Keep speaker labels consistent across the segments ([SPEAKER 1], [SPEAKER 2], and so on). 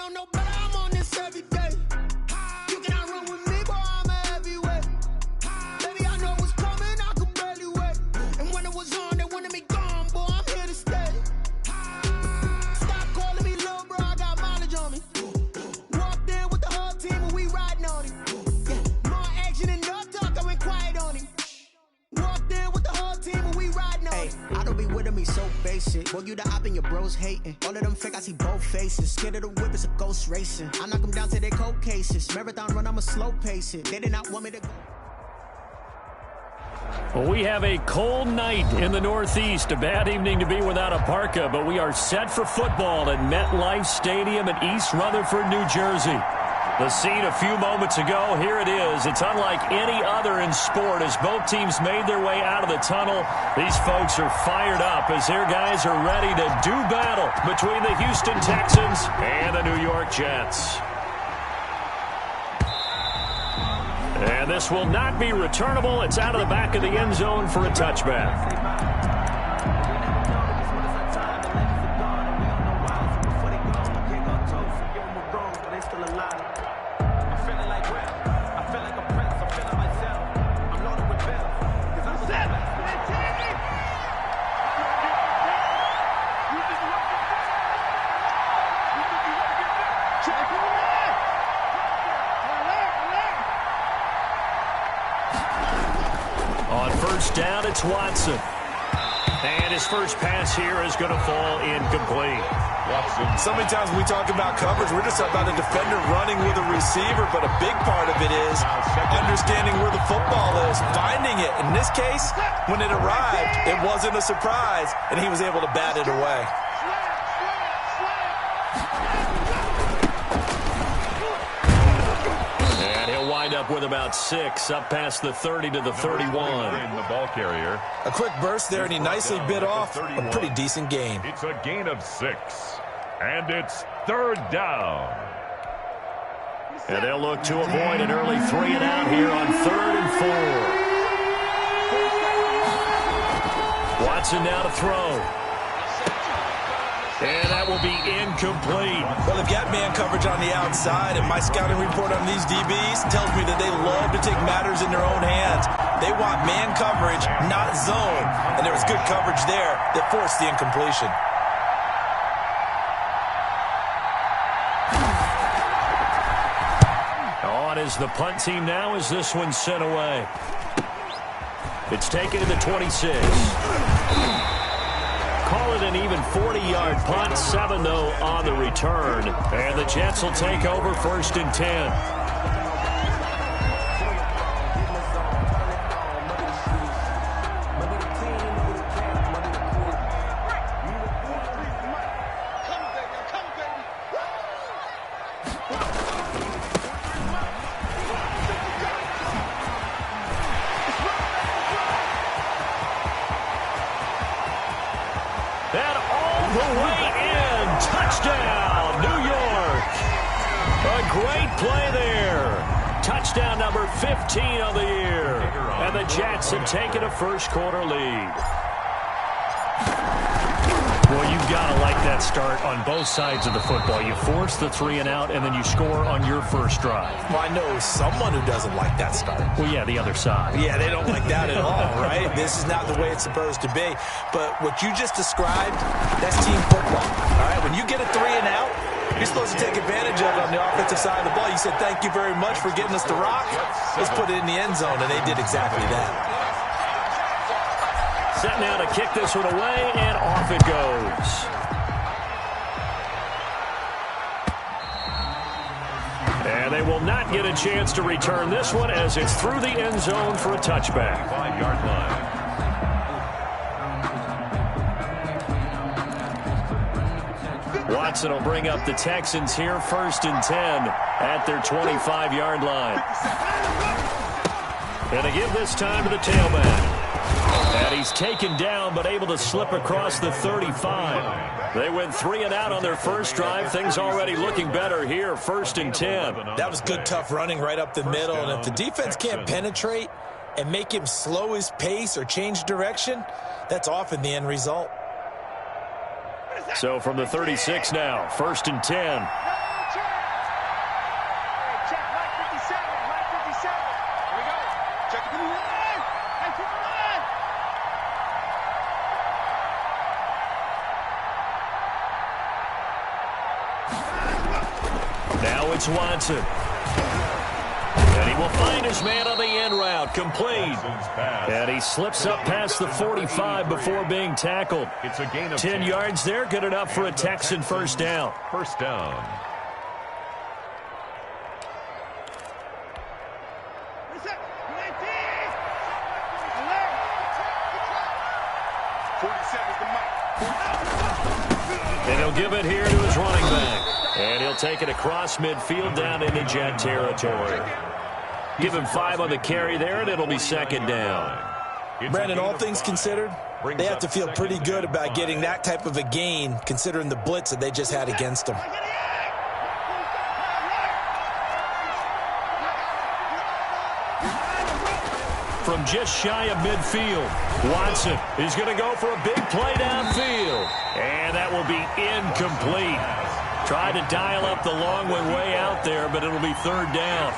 [SPEAKER 1] don't know, but I'm on this every day. You cannot run with me, boy, I'm a heavyweight. Baby, I know what's coming, I could barely wait. And when it was on, they wanted me gone, boy, I'm here to stay. Stop calling me little bro, I got mileage on me. Walked in with the whole team and we riding on him. Yeah, more action and no talk, I went quiet on him. Walked in with the whole team and we riding on him.
[SPEAKER 2] I don't be with me so basic. Boy, you the op and your bros hating. All of them fake, I see both faces. Scared of the whip, it's a ghost racing. I knock them down to their cold cases. Marathon run, I'ma slow pace it. They did not want me to go.
[SPEAKER 3] Well, we have a cold night in the Northeast. A bad evening to be without a parka, but we are set for football at MetLife Stadium in East Rutherford, New Jersey. The scene a few moments ago, here it is. It's unlike any other in sport as both teams made their way out of the tunnel. These folks are fired up as their guys are ready to do battle between the Houston Texans and the New York Jets. And this will not be returnable. It's out of the back of the end zone for a touchback. Down, it's Watson. And his first pass here is going to fall incomplete.
[SPEAKER 4] So many times when we talk about coverage, we're just about a defender running with a receiver, but a big part of it is understanding where the football is, finding it. In this case, when it arrived, it wasn't a surprise, and he was able to bat it away.
[SPEAKER 3] Up with about 6, up past the 30 to the 31.
[SPEAKER 5] The ball carrier.
[SPEAKER 4] A quick burst there, and he nicely bit off a pretty decent gain.
[SPEAKER 5] It's a gain of 6, and it's third down.
[SPEAKER 3] And they'll look to avoid an early 3-and-out here on 3rd and 4. Watson now to throw. And that will be incomplete.
[SPEAKER 4] Well, they've got man coverage on the outside, and my scouting report on these DBs tells me that they love to take matters in their own hands. They want man coverage, not zone. And there was good coverage there that forced the incompletion.
[SPEAKER 3] On is the punt team now as this one's sent away. It's taken to the 26. Call it an even 40-yard punt, 7 though on the return. And the Jets will take over 1st and 10. Touchdown number 15 of the year. And the Jets have taken a first-quarter lead. Well, you've got to like that start on both sides of the football. You force the 3-and-out, and then you score on your first drive.
[SPEAKER 4] Well, I know someone who doesn't like that start.
[SPEAKER 3] Well, yeah, the other side.
[SPEAKER 4] Yeah, they don't like that at all, right? This is not the way it's supposed to be. But what you just described, that's team football. All right, when you get a 3-and-out, you're supposed to take advantage of it on the offensive side of the ball. You said, thank you very much for getting us the rock. Let's put it in the end zone, and they did exactly that.
[SPEAKER 3] Set now to kick this one away, and off it goes. And they will not get a chance to return this one as it's through the end zone for a touchback.
[SPEAKER 5] 5-yard line.
[SPEAKER 3] Watson will bring up the Texans here 1st and 10 at their 25-yard line. And they give this time to the tailback. And he's taken down but able to slip across the 35. They went 3-and-out on their first drive. Things already looking better here, 1st and 10.
[SPEAKER 4] That was good, tough running right up the middle. And if the defense can't penetrate and make him slow his pace or change direction, that's often the end result.
[SPEAKER 3] So from the 36 now, 1st and 10. Now it's Watson. And he will find his man on the end route, complete. And he slips up past the 45 before being tackled.
[SPEAKER 5] It's a gain of
[SPEAKER 3] 10 yards there, good enough for a Texan first down.
[SPEAKER 5] First down.
[SPEAKER 3] And he'll give it here to his running back. And he'll take it across midfield down into Jet territory. Give him 5 on the carry there, and it'll be second down.
[SPEAKER 4] Brandon, all things considered, they have to feel pretty good about getting that type of a gain, considering the blitz that they just had against them.
[SPEAKER 3] From just shy of midfield, Watson is going to go for a big play downfield. And that will be incomplete. Tried to dial up the long way out there, but it'll be third down.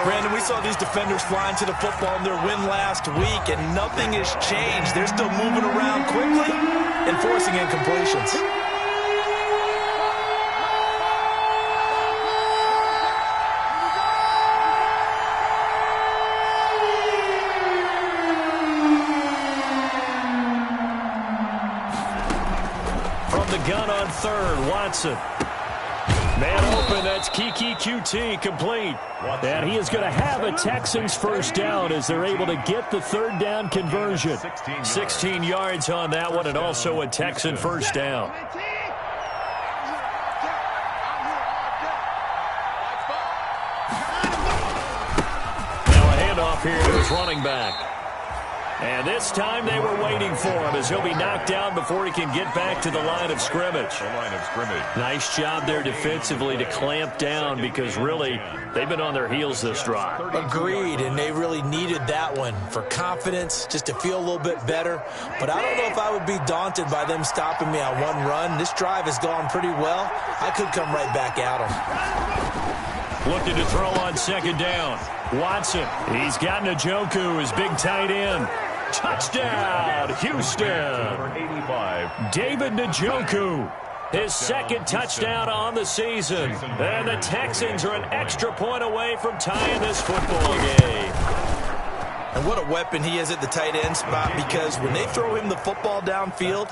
[SPEAKER 4] Brandon, we saw these defenders flying to the football in their win last week, and nothing has changed. They're still moving around quickly and forcing incompletions.
[SPEAKER 3] From the gun on third, Watson. Man open, that's Kiki QT, complete. And he is going to have a Texans first down as they're able to get the third down conversion. 16 yards on that one, and also a Texan first down. Now a handoff here to his running back. And this time they were waiting for him as he'll be knocked down before he can get back to the line of scrimmage. Nice job there defensively to clamp down because really they've been on their heels this drive.
[SPEAKER 4] Agreed, and they really needed that one for confidence, just to feel a little bit better. But I don't know if I would be daunted by them stopping me on one run. This drive has gone pretty well. I could come right back at them.
[SPEAKER 3] Looking to throw on second down. Watson, he's got Njoku, his big tight end. Touchdown, Houston. David Njoku, his second touchdown on the season. And the Texans are an extra point away from tying this football game.
[SPEAKER 4] And what a weapon he is at the tight end spot, because when they throw him the football downfield,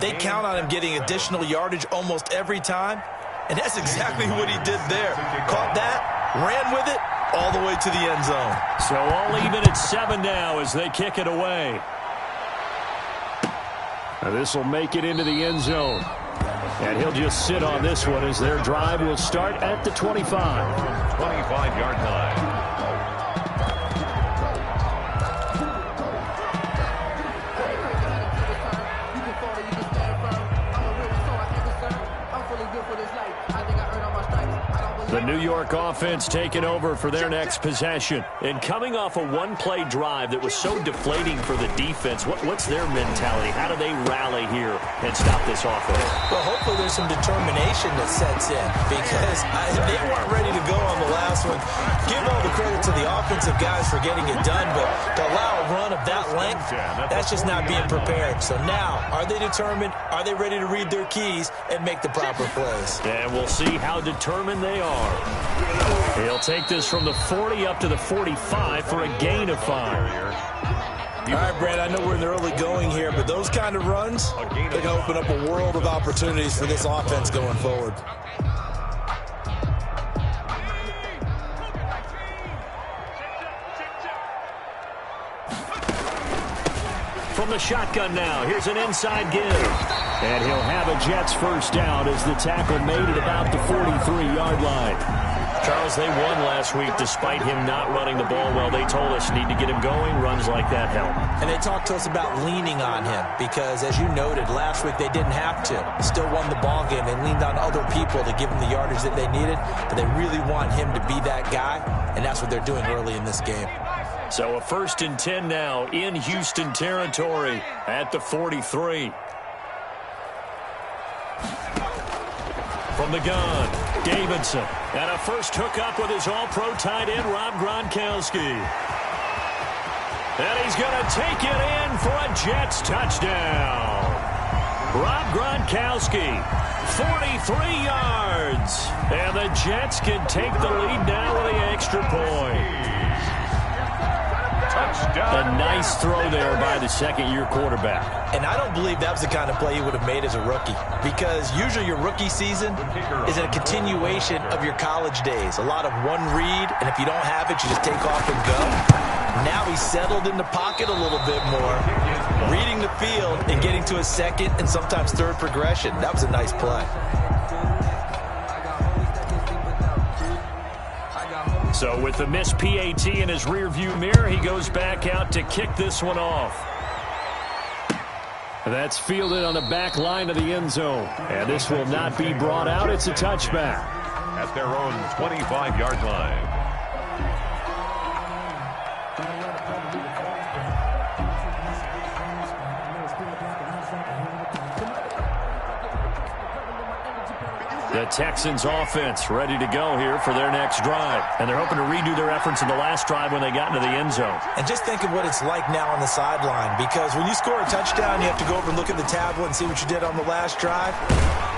[SPEAKER 4] they count on him getting additional yardage almost every time. And that's exactly what he did there. Caught that, ran with it, all the way to the end zone.
[SPEAKER 3] So all even at 7 now as they kick it away. Now this will make it into the end zone. And he'll just sit on this one as their drive will start at the 25.
[SPEAKER 5] 25-yard line.
[SPEAKER 3] The New York offense taking over for their next possession. And coming off a one-play drive that was so deflating for the defense, what's their mentality? How do they rally here and stop this offense?
[SPEAKER 4] Well, hopefully there's some determination that sets in, because they weren't ready to go on the last one. Give all the credit to the offensive guys for getting it done, but to allow a run of that length, that's just not being prepared. So now, are they determined? Are they ready to read their keys and make the proper plays?
[SPEAKER 3] And we'll see how determined they are. He'll take this from the 40 up to the 45 for a gain of 5.
[SPEAKER 4] All right, Brad, I know we're in the early going here, but those kind of runs, they're going to open up a world of opportunities for this offense going forward.
[SPEAKER 3] From the shotgun now, here's an inside give. And he'll have a Jets first down as the tackle made at about the 43-yard line. Charles, they won last week despite him not running the ball well. They told us need to get him going. Runs like that help.
[SPEAKER 4] And they talked to us about leaning on him because, as you noted, last week they didn't have to. Still won the ball game. They leaned on other people to give them the yardage that they needed, but they really want him to be that guy, and that's what they're doing early in this game.
[SPEAKER 3] So a 1st and 10 now in Houston territory at the 43. From the gun, Davidson. And a first hookup with his all-pro tight end, Rob Gronkowski. And he's going to take it in for a Jets touchdown. Rob Gronkowski, 43 yards. And the Jets can take the lead now with the extra point.
[SPEAKER 5] Touchdown.
[SPEAKER 3] A nice throw there by the second-year quarterback.
[SPEAKER 4] And I don't believe that was the kind of play he would have made as a rookie, because usually your rookie season is a continuation of your college days. A lot of one read, and if you don't have it, you just take off and go. Now he's settled in the pocket a little bit more, reading the field and getting to a second and sometimes third progression. That was a nice play.
[SPEAKER 3] So with the missed PAT in his rearview mirror, he goes back out to kick this one off. That's fielded on the back line of the end zone. And this will not be brought out. It's a touchback.
[SPEAKER 5] At their own 25-yard line.
[SPEAKER 3] The Texans offense ready to go here for their next drive. And they're hoping to redo their efforts in the last drive when they got into the end zone.
[SPEAKER 4] And just think of what it's like now on the sideline, because when you score a touchdown, you have to go over and look at the tablet and see what you did on the last drive.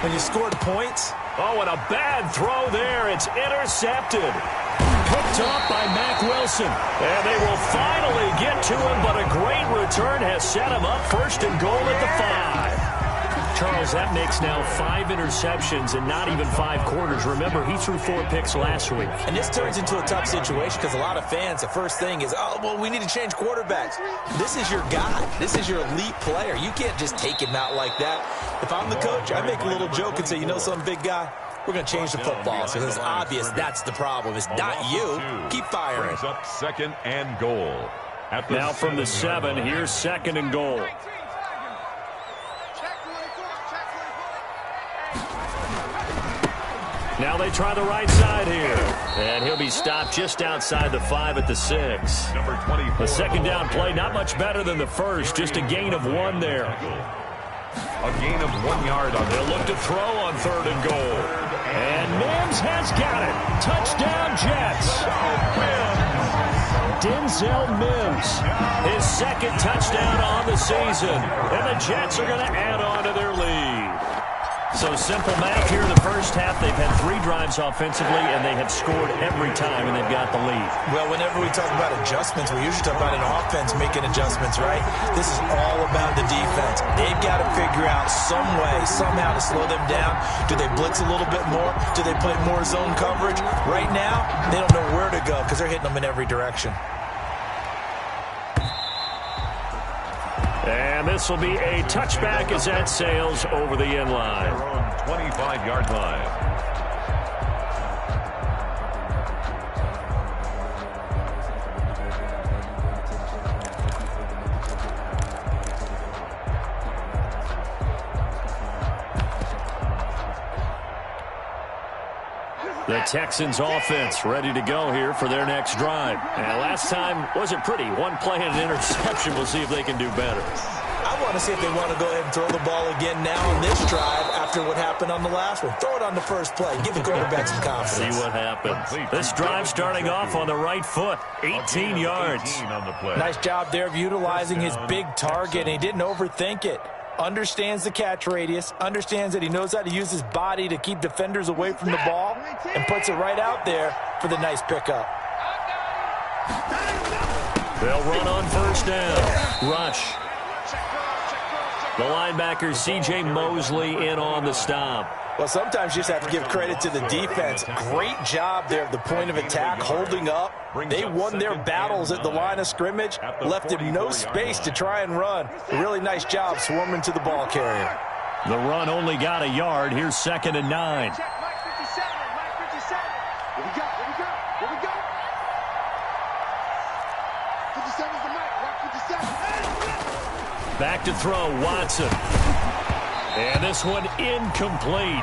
[SPEAKER 4] When you scored points.
[SPEAKER 3] Oh, and a bad throw there. It's intercepted. Picked off by Mack Wilson. And they will finally get to him, but a great return has set him up first and goal at the 5. Charles, that makes now 5 interceptions and not even 5 quarters. Remember, he threw 4 picks last week.
[SPEAKER 4] And this turns into a tough situation because a lot of fans, the first thing is, oh, well, we need to change quarterbacks. This is your guy. This is your elite player. You can't just take him out like that. If I'm the coach, I make a little joke and say, you know something, big guy? We're going to change the football. So it's obvious that's the problem. It's not you. Keep firing.
[SPEAKER 5] Brings up second and goal.
[SPEAKER 3] Now from the 7, here's second and goal. Now they try the right side here. And he'll be stopped just outside the 5 at the 6.
[SPEAKER 5] Number 24.
[SPEAKER 3] The second down play, not much better than the first. Just a gain of 1 there.
[SPEAKER 5] A gain of 1 yard on
[SPEAKER 3] They'll look to throw on third and goal. And Mims has got it. Touchdown, Jets. Denzel Mims, his second touchdown on the season. And the Jets are going to add on to their lead. So simple math here in the first half. They've had 3 drives offensively, and they have scored every time, and they've got the lead.
[SPEAKER 4] Well, whenever we talk about adjustments, we usually talk about an offense making adjustments, right? This is all about the defense. They've got to figure out some way, somehow to slow them down. Do they blitz a little bit more? Do they play more zone coverage? Right now, they don't know where to go because they're hitting them in every direction.
[SPEAKER 3] And this will be a touchback as that sails over the end line.
[SPEAKER 5] 25-yard line.
[SPEAKER 3] The Texans offense ready to go here for their next drive. And last time wasn't pretty. 1 play and an interception. We'll see if they can do better.
[SPEAKER 4] I want to see if they want to go ahead and throw the ball again now on this drive after what happened on the last one. Throw it on the first play. Give the quarterback some confidence.
[SPEAKER 3] See what happens. This drive starting off on the right foot. 18 yards.
[SPEAKER 5] 18 on the play.
[SPEAKER 4] Nice job there of utilizing his big target, and he didn't overthink it. Understands the catch radius, understands that he knows how to use his body to keep defenders away from the ball, and puts it right out there for the nice pickup.
[SPEAKER 3] They'll run on first down. Rush. The linebacker, C.J. Mosley, in on the stop.
[SPEAKER 4] Well, sometimes you just have to give credit to the defense. Great job there at the point of attack, holding up. They won their battles at the line of scrimmage, left him no space to try and run. A really nice job swarming to the ball carrier.
[SPEAKER 3] The run only got a yard. Here's second and 9. Back to throw, Watson. And this one incomplete.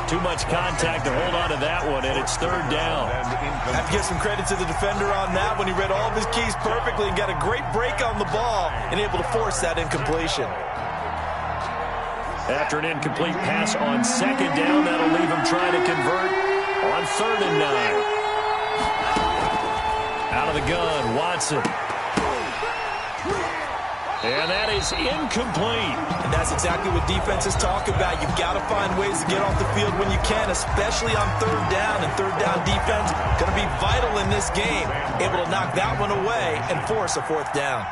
[SPEAKER 3] Too much contact to hold on to that one, and it's third down.
[SPEAKER 4] I have to give some credit to the defender on that when he read all of his keys perfectly and got a great break on the ball and able to force that incompletion.
[SPEAKER 3] After an incomplete pass on second down, that'll leave him trying to convert on third and 9. Out of the gun, Watson. And that is incomplete.
[SPEAKER 4] And that's exactly what defenses talk about. You've got to find ways to get off the field when you can, especially on third down. And third down defense going to be vital in this game. Able to knock that one away and force a fourth down.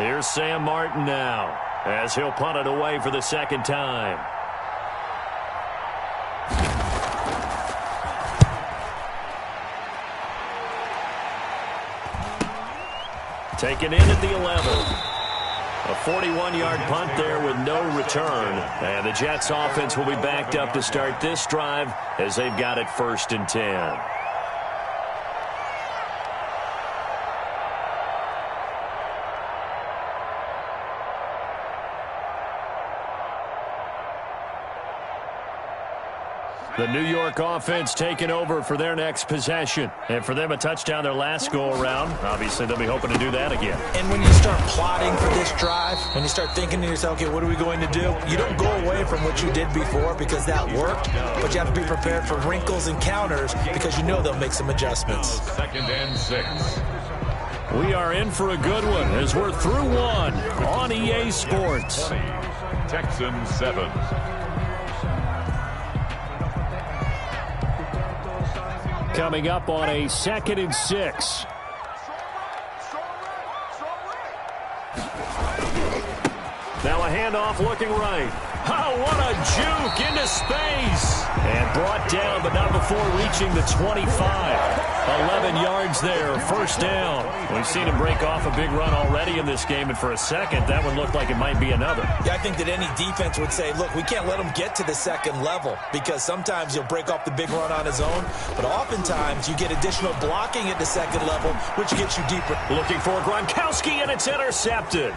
[SPEAKER 3] Here's Sam Martin now as he'll punt it away for the second time. Taken in at the 11. A 41-yard punt there with no return. And the Jets offense will be backed up to start this drive as they've got it 1st and 10. The New York offense taking over for their next possession. And for them, a touchdown their last go-around. Obviously, they'll be hoping to do that again.
[SPEAKER 4] And when you start plotting for this drive, when you start thinking to yourself, okay, what are we going to do? You don't go away from what you did before because that worked, but you have to be prepared for wrinkles and counters because you know they'll make some adjustments.
[SPEAKER 5] 2nd and 6.
[SPEAKER 3] We are in for a good one as we're through one on EA Sports.
[SPEAKER 5] 20, Texans 7.
[SPEAKER 3] Coming up on a 2nd and 6. Now a handoff looking right. Oh, what a juke into space. And brought down, but not before reaching the 25. 11 yards there, 1st down. We've seen him break off a big run already in this game, and for a second, that one looked like it might be another.
[SPEAKER 4] Yeah, I think that any defense would say, look, we can't let him get to the second level because sometimes he'll break off the big run on his own, but oftentimes you get additional blocking at the second level, which gets you deeper.
[SPEAKER 3] Looking for Gronkowski, and it's intercepted.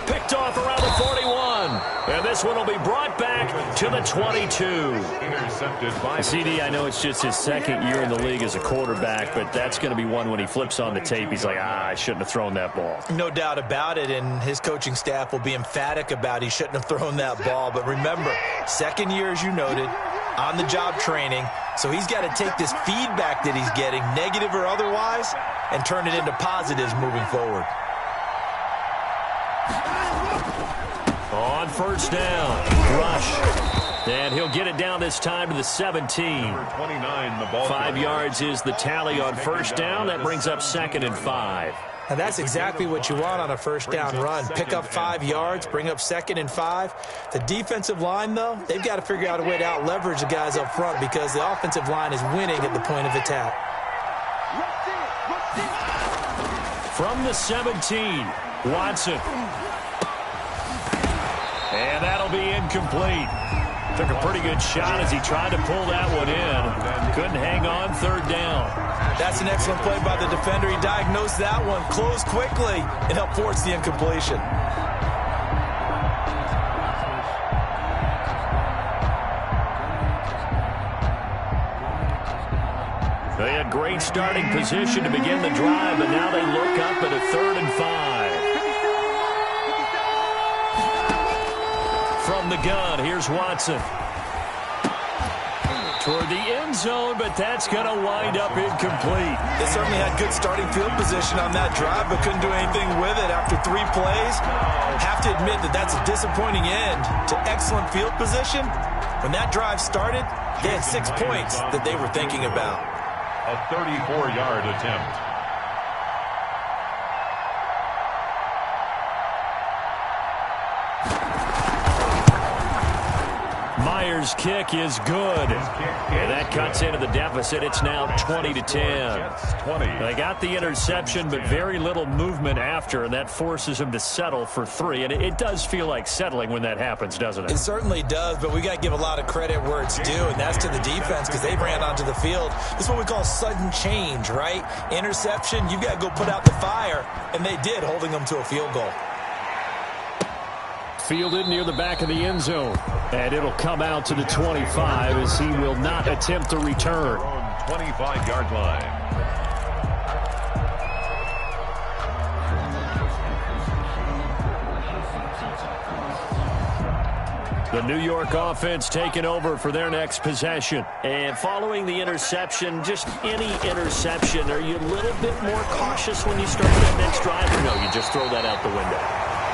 [SPEAKER 3] Picked off around the 41. And this one will be brought back to the 22.
[SPEAKER 5] Intercepted by
[SPEAKER 3] CD, I know it's just his 2nd year in the league as a quarterback, but that's going to be one when he flips on the tape. He's like, I shouldn't have thrown that ball.
[SPEAKER 4] No doubt about it, and his coaching staff will be emphatic about he shouldn't have thrown that ball. But remember, 2nd year, as you noted, on-the-job training, so he's got to take this feedback that he's getting, negative or otherwise, and turn it into positives moving forward.
[SPEAKER 3] On 1st down, rush. And he'll get it down this time to the 17.
[SPEAKER 5] 29, the ball.
[SPEAKER 3] 5 yards is the tally on 1st down. That brings up 2nd and 5.
[SPEAKER 4] Now that's exactly what you want on a 1st down run. Pick up 5 yards, bring up 2nd and 5. The defensive line, though, they've got to figure out a way to out-leverage the guys up front because the offensive line is winning at the point of attack.
[SPEAKER 3] From the 17, Watson. And that'll be incomplete. Took a pretty good shot as he tried to pull that one in. Couldn't hang on 3rd down.
[SPEAKER 4] That's an excellent play by the defender. He diagnosed that one, closed quickly, and helped force the incompletion.
[SPEAKER 3] They had great starting position to begin the drive, but now they look up at a 3rd and 5. From the gun, here's Watson. Toward the end zone, but that's going to wind up incomplete.
[SPEAKER 4] They certainly had good starting field position on that drive, but couldn't do anything with it after 3 plays. Have to admit that that's a disappointing end to excellent field position. When that drive started, they had 6 points that they were thinking about.
[SPEAKER 5] A 34-yard attempt.
[SPEAKER 3] Myers' kick is good. And that cuts into the deficit. It's now 20-10. They got the interception, but very little movement after, and that forces them to settle for 3. And it does feel like settling when that happens, doesn't it?
[SPEAKER 4] It certainly does, but we got to give a lot of credit where it's due, and that's to the defense because they ran onto the field. This is what we call sudden change, right? Interception, you've got to go put out the fire, and they did, holding them to a field goal.
[SPEAKER 3] Fielded near the back of the end zone. And it'll come out to the 25 as he will not attempt to return.
[SPEAKER 5] 25-yard line.
[SPEAKER 3] The New York offense taking over for their next possession. And following the interception, just any interception, are you a little bit more cautious when you start that next drive? Or no, you just throw that out the window?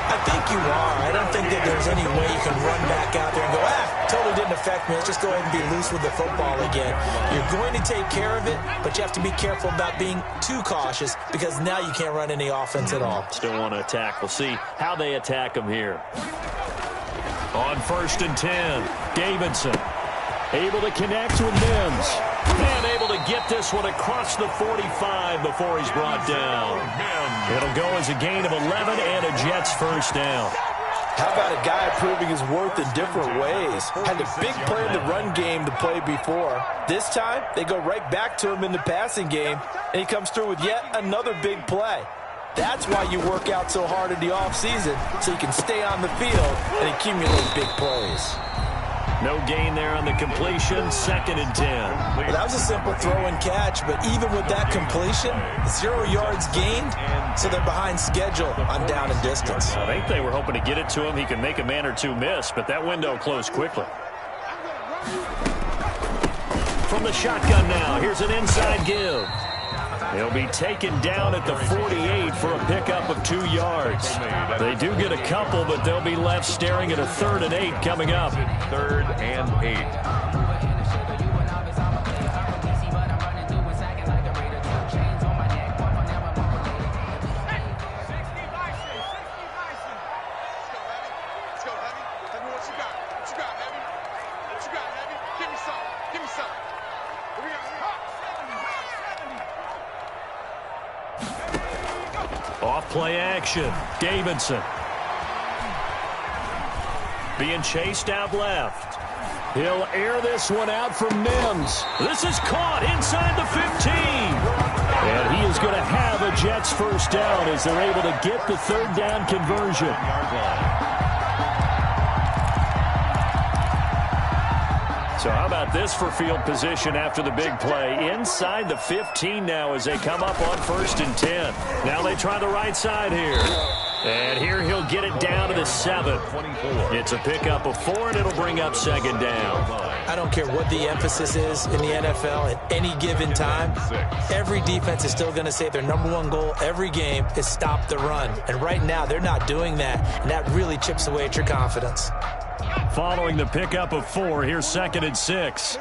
[SPEAKER 4] I think you are. I don't think that there's any way you can run back out there and go, totally didn't affect me. Let's just go ahead and be loose with the football again. You're going to take care of it, but you have to be careful about being too cautious because now you can't run any offense at all.
[SPEAKER 3] Still want to attack. We'll see how they attack him here. On 1st and 10, Davidson able to connect with Mims. And able to get this one across the 45 before he's brought down. It'll go as a gain of 11 and a Jets first down.
[SPEAKER 4] How about a guy proving his worth in different ways? Had a big play in the run game to play before. This time, they go right back to him in the passing game, and he comes through with yet another big play. That's why you work out so hard in the offseason, so you can stay on the field and accumulate big plays.
[SPEAKER 3] No gain there on the completion, 2nd and 10.
[SPEAKER 4] Well, that was a simple throw and catch, but even with that completion, 0 yards gained, so they're behind schedule on down and distance.
[SPEAKER 3] I think they were hoping to get it to him. He could make a man or two miss, but that window closed quickly. From the shotgun now, here's an inside give. He'll be taken down at the 48 for a pickup of 2 yards. They do get a couple, but they'll be left staring at a 3rd and 8 coming up.
[SPEAKER 5] 3rd and 8.
[SPEAKER 3] Off-play action. Davidson. Being chased out left. He'll air this one out from Mims. This is caught inside the 15. And he is going to have a Jets first down as they're able to get the 3rd down conversion. So how about this for field position after the big play? Inside the 15 now as they come up on 1st and 10. Now they try the right side here. And here he'll get it down to the 7. It's a pickup of 4, and it'll bring up 2nd down.
[SPEAKER 4] I don't care what the emphasis is in the NFL at any given time. Every defense is still going to say their #1 goal every game is stop the run. And right now they're not doing that, and that really chips away at your confidence.
[SPEAKER 3] Following the pickup of 4, here's 2nd and 6.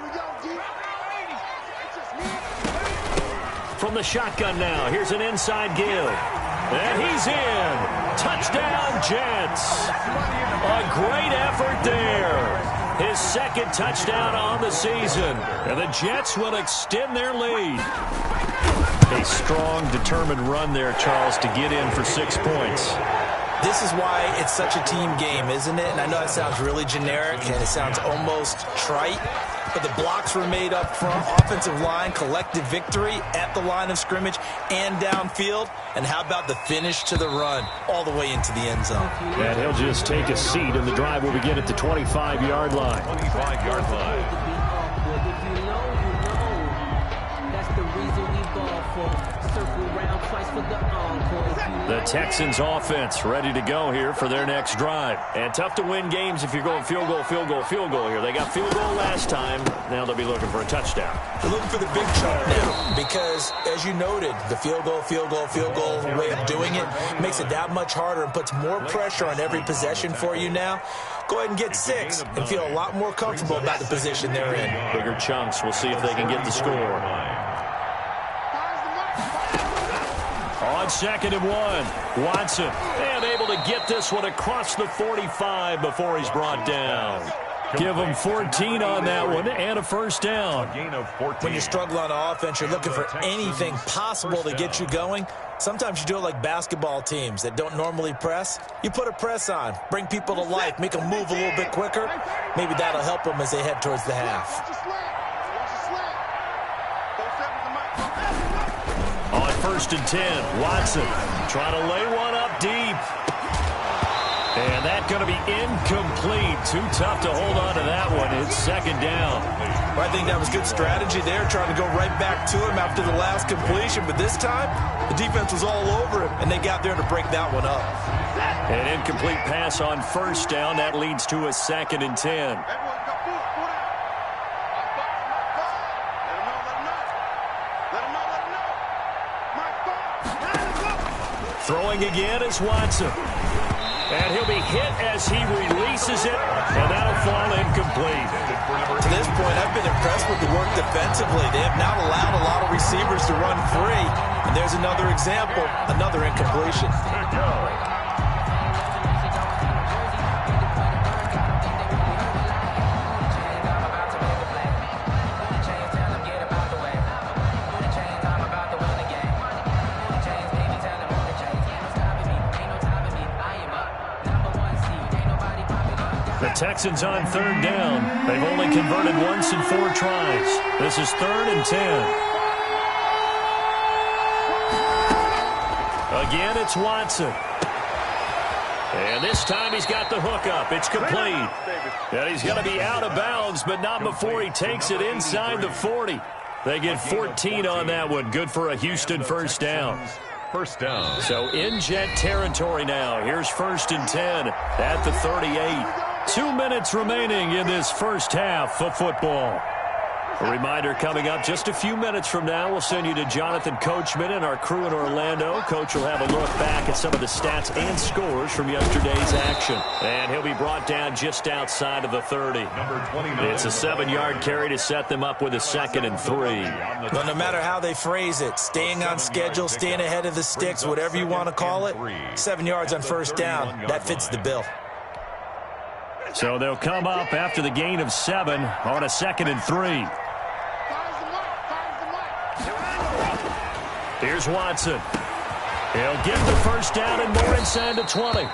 [SPEAKER 3] From the shotgun now, here's an inside give. And he's in. Touchdown, Jets. A great effort there. His 2nd touchdown on the season. And the Jets will extend their lead. A strong, determined run there, Charles, to get in for 6 points.
[SPEAKER 4] This is why it's such a team game, isn't it? And I know it sounds really generic and it sounds almost trite, but the blocks were made up front, offensive line, collective victory at the line of scrimmage and downfield. And how about the finish to the run all the way into the end zone?
[SPEAKER 3] And he'll just take a seat, and the drive will begin at the 25-yard line.
[SPEAKER 5] 25-yard line.
[SPEAKER 6] That's the reason we ball for. Circle around twice for the encore.
[SPEAKER 3] The Texans offense ready to go here for their next drive. And tough to win games if you're going field goal, field goal, field goal here. They got field goal last time. Now they'll be looking for a touchdown.
[SPEAKER 4] They're looking for the big chunk now because, as you noted, the field goal way of doing it makes it that much harder and puts more pressure on every possession for you now. Go ahead and get 6 and feel a lot more comfortable about the position they're in.
[SPEAKER 3] Bigger chunks. We'll see if they can get the score. On 2nd and 1, Watson, and able to get this one across the 45 before he's brought down. Give him 14 on that one and a first down.
[SPEAKER 4] When you struggle on offense, you're looking for anything possible to get you going. Sometimes you do it like basketball teams that don't normally press. You put a press on, bring people to life, make them move a little bit quicker. Maybe that'll help them as they head towards the half.
[SPEAKER 3] On 1st and 10, Watson trying to lay one up deep. And that's going to be incomplete. Too tough to hold on to that one. It's 2nd down.
[SPEAKER 4] Well, I think that was good strategy there, trying to go right back to him after the last completion. But this time, the defense was all over him, and they got there to break that one up.
[SPEAKER 3] An incomplete pass on 1st down. That leads to a 2nd and 10. Throwing again is Watson. And he'll be hit as he releases it, and that'll fall incomplete.
[SPEAKER 4] To this point, I've been impressed with the work defensively. They have not allowed a lot of receivers to run free. And there's another example, another incompletion.
[SPEAKER 3] The Texans on third down. They've only converted once in 4 tries. This is 3rd and 10. Again, it's Watson. And this time he's got the hook up. It's complete. And he's going to be out of bounds, but not before he takes it inside the 40. They get 14 on that one. Good for a Houston first down.
[SPEAKER 5] First down.
[SPEAKER 3] So in Jet territory now. Here's 1st and 10 at the 38. 2 minutes remaining in this first half of football. A reminder coming up just a few minutes from now. We'll send you to Jonathan Coachman and our crew in Orlando. Coach will have a look back at some of the stats and scores from yesterday's action. And he'll be brought down just outside of the 30. It's a 7-yard carry to set them up with a 2nd and 3.
[SPEAKER 4] But no matter how they phrase it, staying on schedule, staying ahead of the sticks, whatever you want to call it, 7 yards on first down, that fits the bill.
[SPEAKER 3] So they'll come up after the gain of 7 on a 2nd and 3. Here's Watson. He'll get the first down and more inside the 20.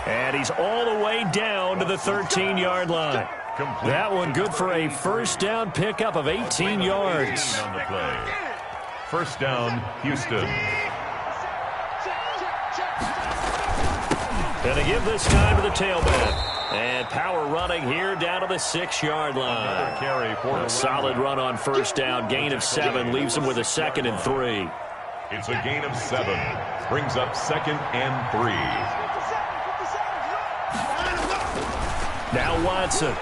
[SPEAKER 3] And he's all the way down to the 13-yard line. That one good for a first down pickup of 18 yards.
[SPEAKER 5] On the play. First down, Houston.
[SPEAKER 3] And they give this time to the tailback. And power running here down to the 6-yard line.
[SPEAKER 5] Carry for
[SPEAKER 3] A solid run on first down. Gain of 7 leaves him with a 2nd and 3.
[SPEAKER 5] It's a gain of 7. Brings up 2nd and 3.
[SPEAKER 3] Now Watson.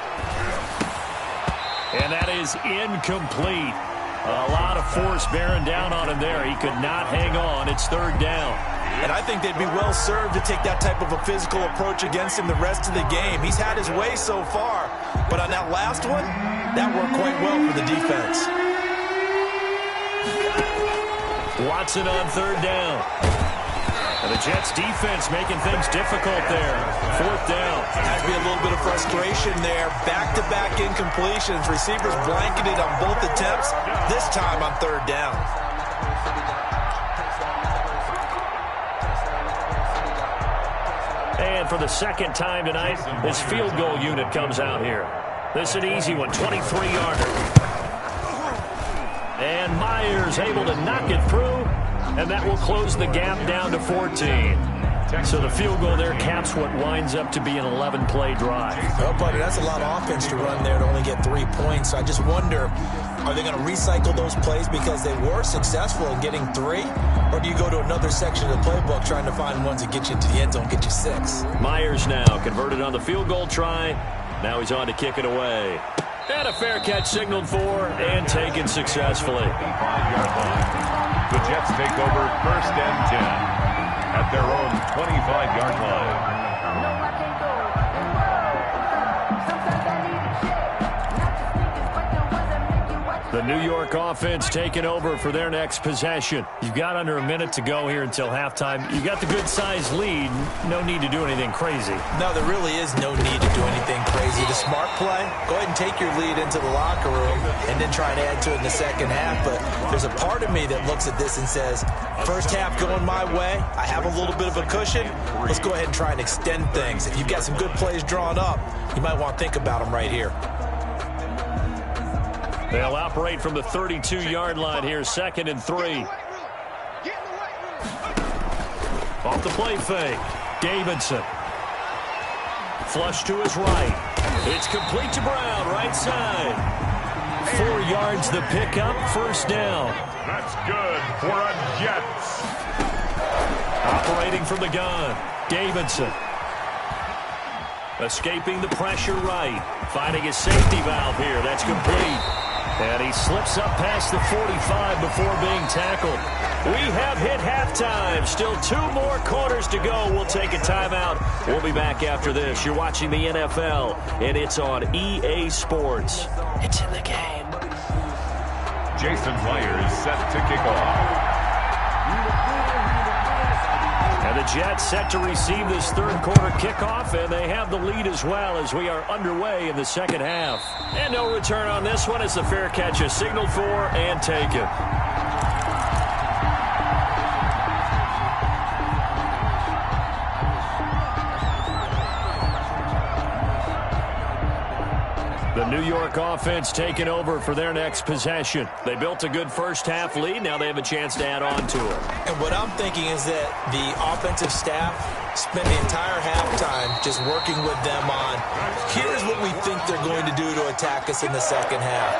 [SPEAKER 3] And that is incomplete. A lot of force bearing down on him there. He could not hang on. It's 3rd down.
[SPEAKER 4] And I think they'd be well served to take that type of a physical approach against him the rest of the game. He's had his way so far, but on that last one, that worked quite well for the defense.
[SPEAKER 3] Watson on 3rd down. And the Jets defense making things difficult there. 4th down.
[SPEAKER 4] Has to be a little bit of frustration there. Back-to-back incompletions. Receivers blanketed on both attempts. This time on 3rd down.
[SPEAKER 3] And for the 2nd time tonight, this field goal unit comes out here. This is an easy one, 23-yarder. And Myers able to knock it through, and that will close the gap down to 14. So the field goal there caps what winds up to be an 11-play drive.
[SPEAKER 4] Oh, buddy, that's a lot of offense to run there to only get 3 points. So I just wonder, are they going to recycle those plays because they were successful in getting 3? Or do you go to another section of the playbook trying to find ones that get you to the end zone, get you 6?
[SPEAKER 3] Myers now converted on the field goal try. Now he's on to kick it away. And a fair catch signaled for and taken successfully.
[SPEAKER 5] 5-yard line. The Jets take over 1st and 10 at their own 25-yard line.
[SPEAKER 3] The New York offense taking over for their next possession. You've got under a minute to go here until halftime. You got the good-sized lead. No need to do anything crazy.
[SPEAKER 4] No, there really is no need to do anything crazy. The smart play, go ahead and take your lead into the locker room and then try and add to it in the second half. But there's a part of me that looks at this and says, first half going my way, I have a little bit of a cushion. Let's go ahead and try and extend things. If you've got some good plays drawn up, you might want to think about them right here.
[SPEAKER 3] They'll operate from the 32-yard line here, 2nd and 3. Off the play fake, Davidson. Flush to his right. It's complete to Brown, right side. 4 yards the pickup, first down.
[SPEAKER 5] That's good for a Jets.
[SPEAKER 3] Operating from the gun, Davidson. Escaping the pressure right. Finding his safety valve here, that's complete. And he slips up past the 45 before being tackled. We have hit halftime. Still 2 more quarters to go. We'll take a timeout. We'll be back after this. You're watching the NFL, and it's on EA Sports. It's in the game.
[SPEAKER 5] Jason Myers set to kick off.
[SPEAKER 3] And the Jets set to receive this third quarter kickoff, and they have the lead as well as we are underway in the second half. And no return on this one as the fair catch is signaled for and taken. The New York offense taking over for their next possession. They built a good first-half lead. Now they have a chance to add on to it.
[SPEAKER 4] And what I'm thinking is that the offensive staff spent the entire halftime just working with them on, here's what we think they're going to do to attack us in the second half.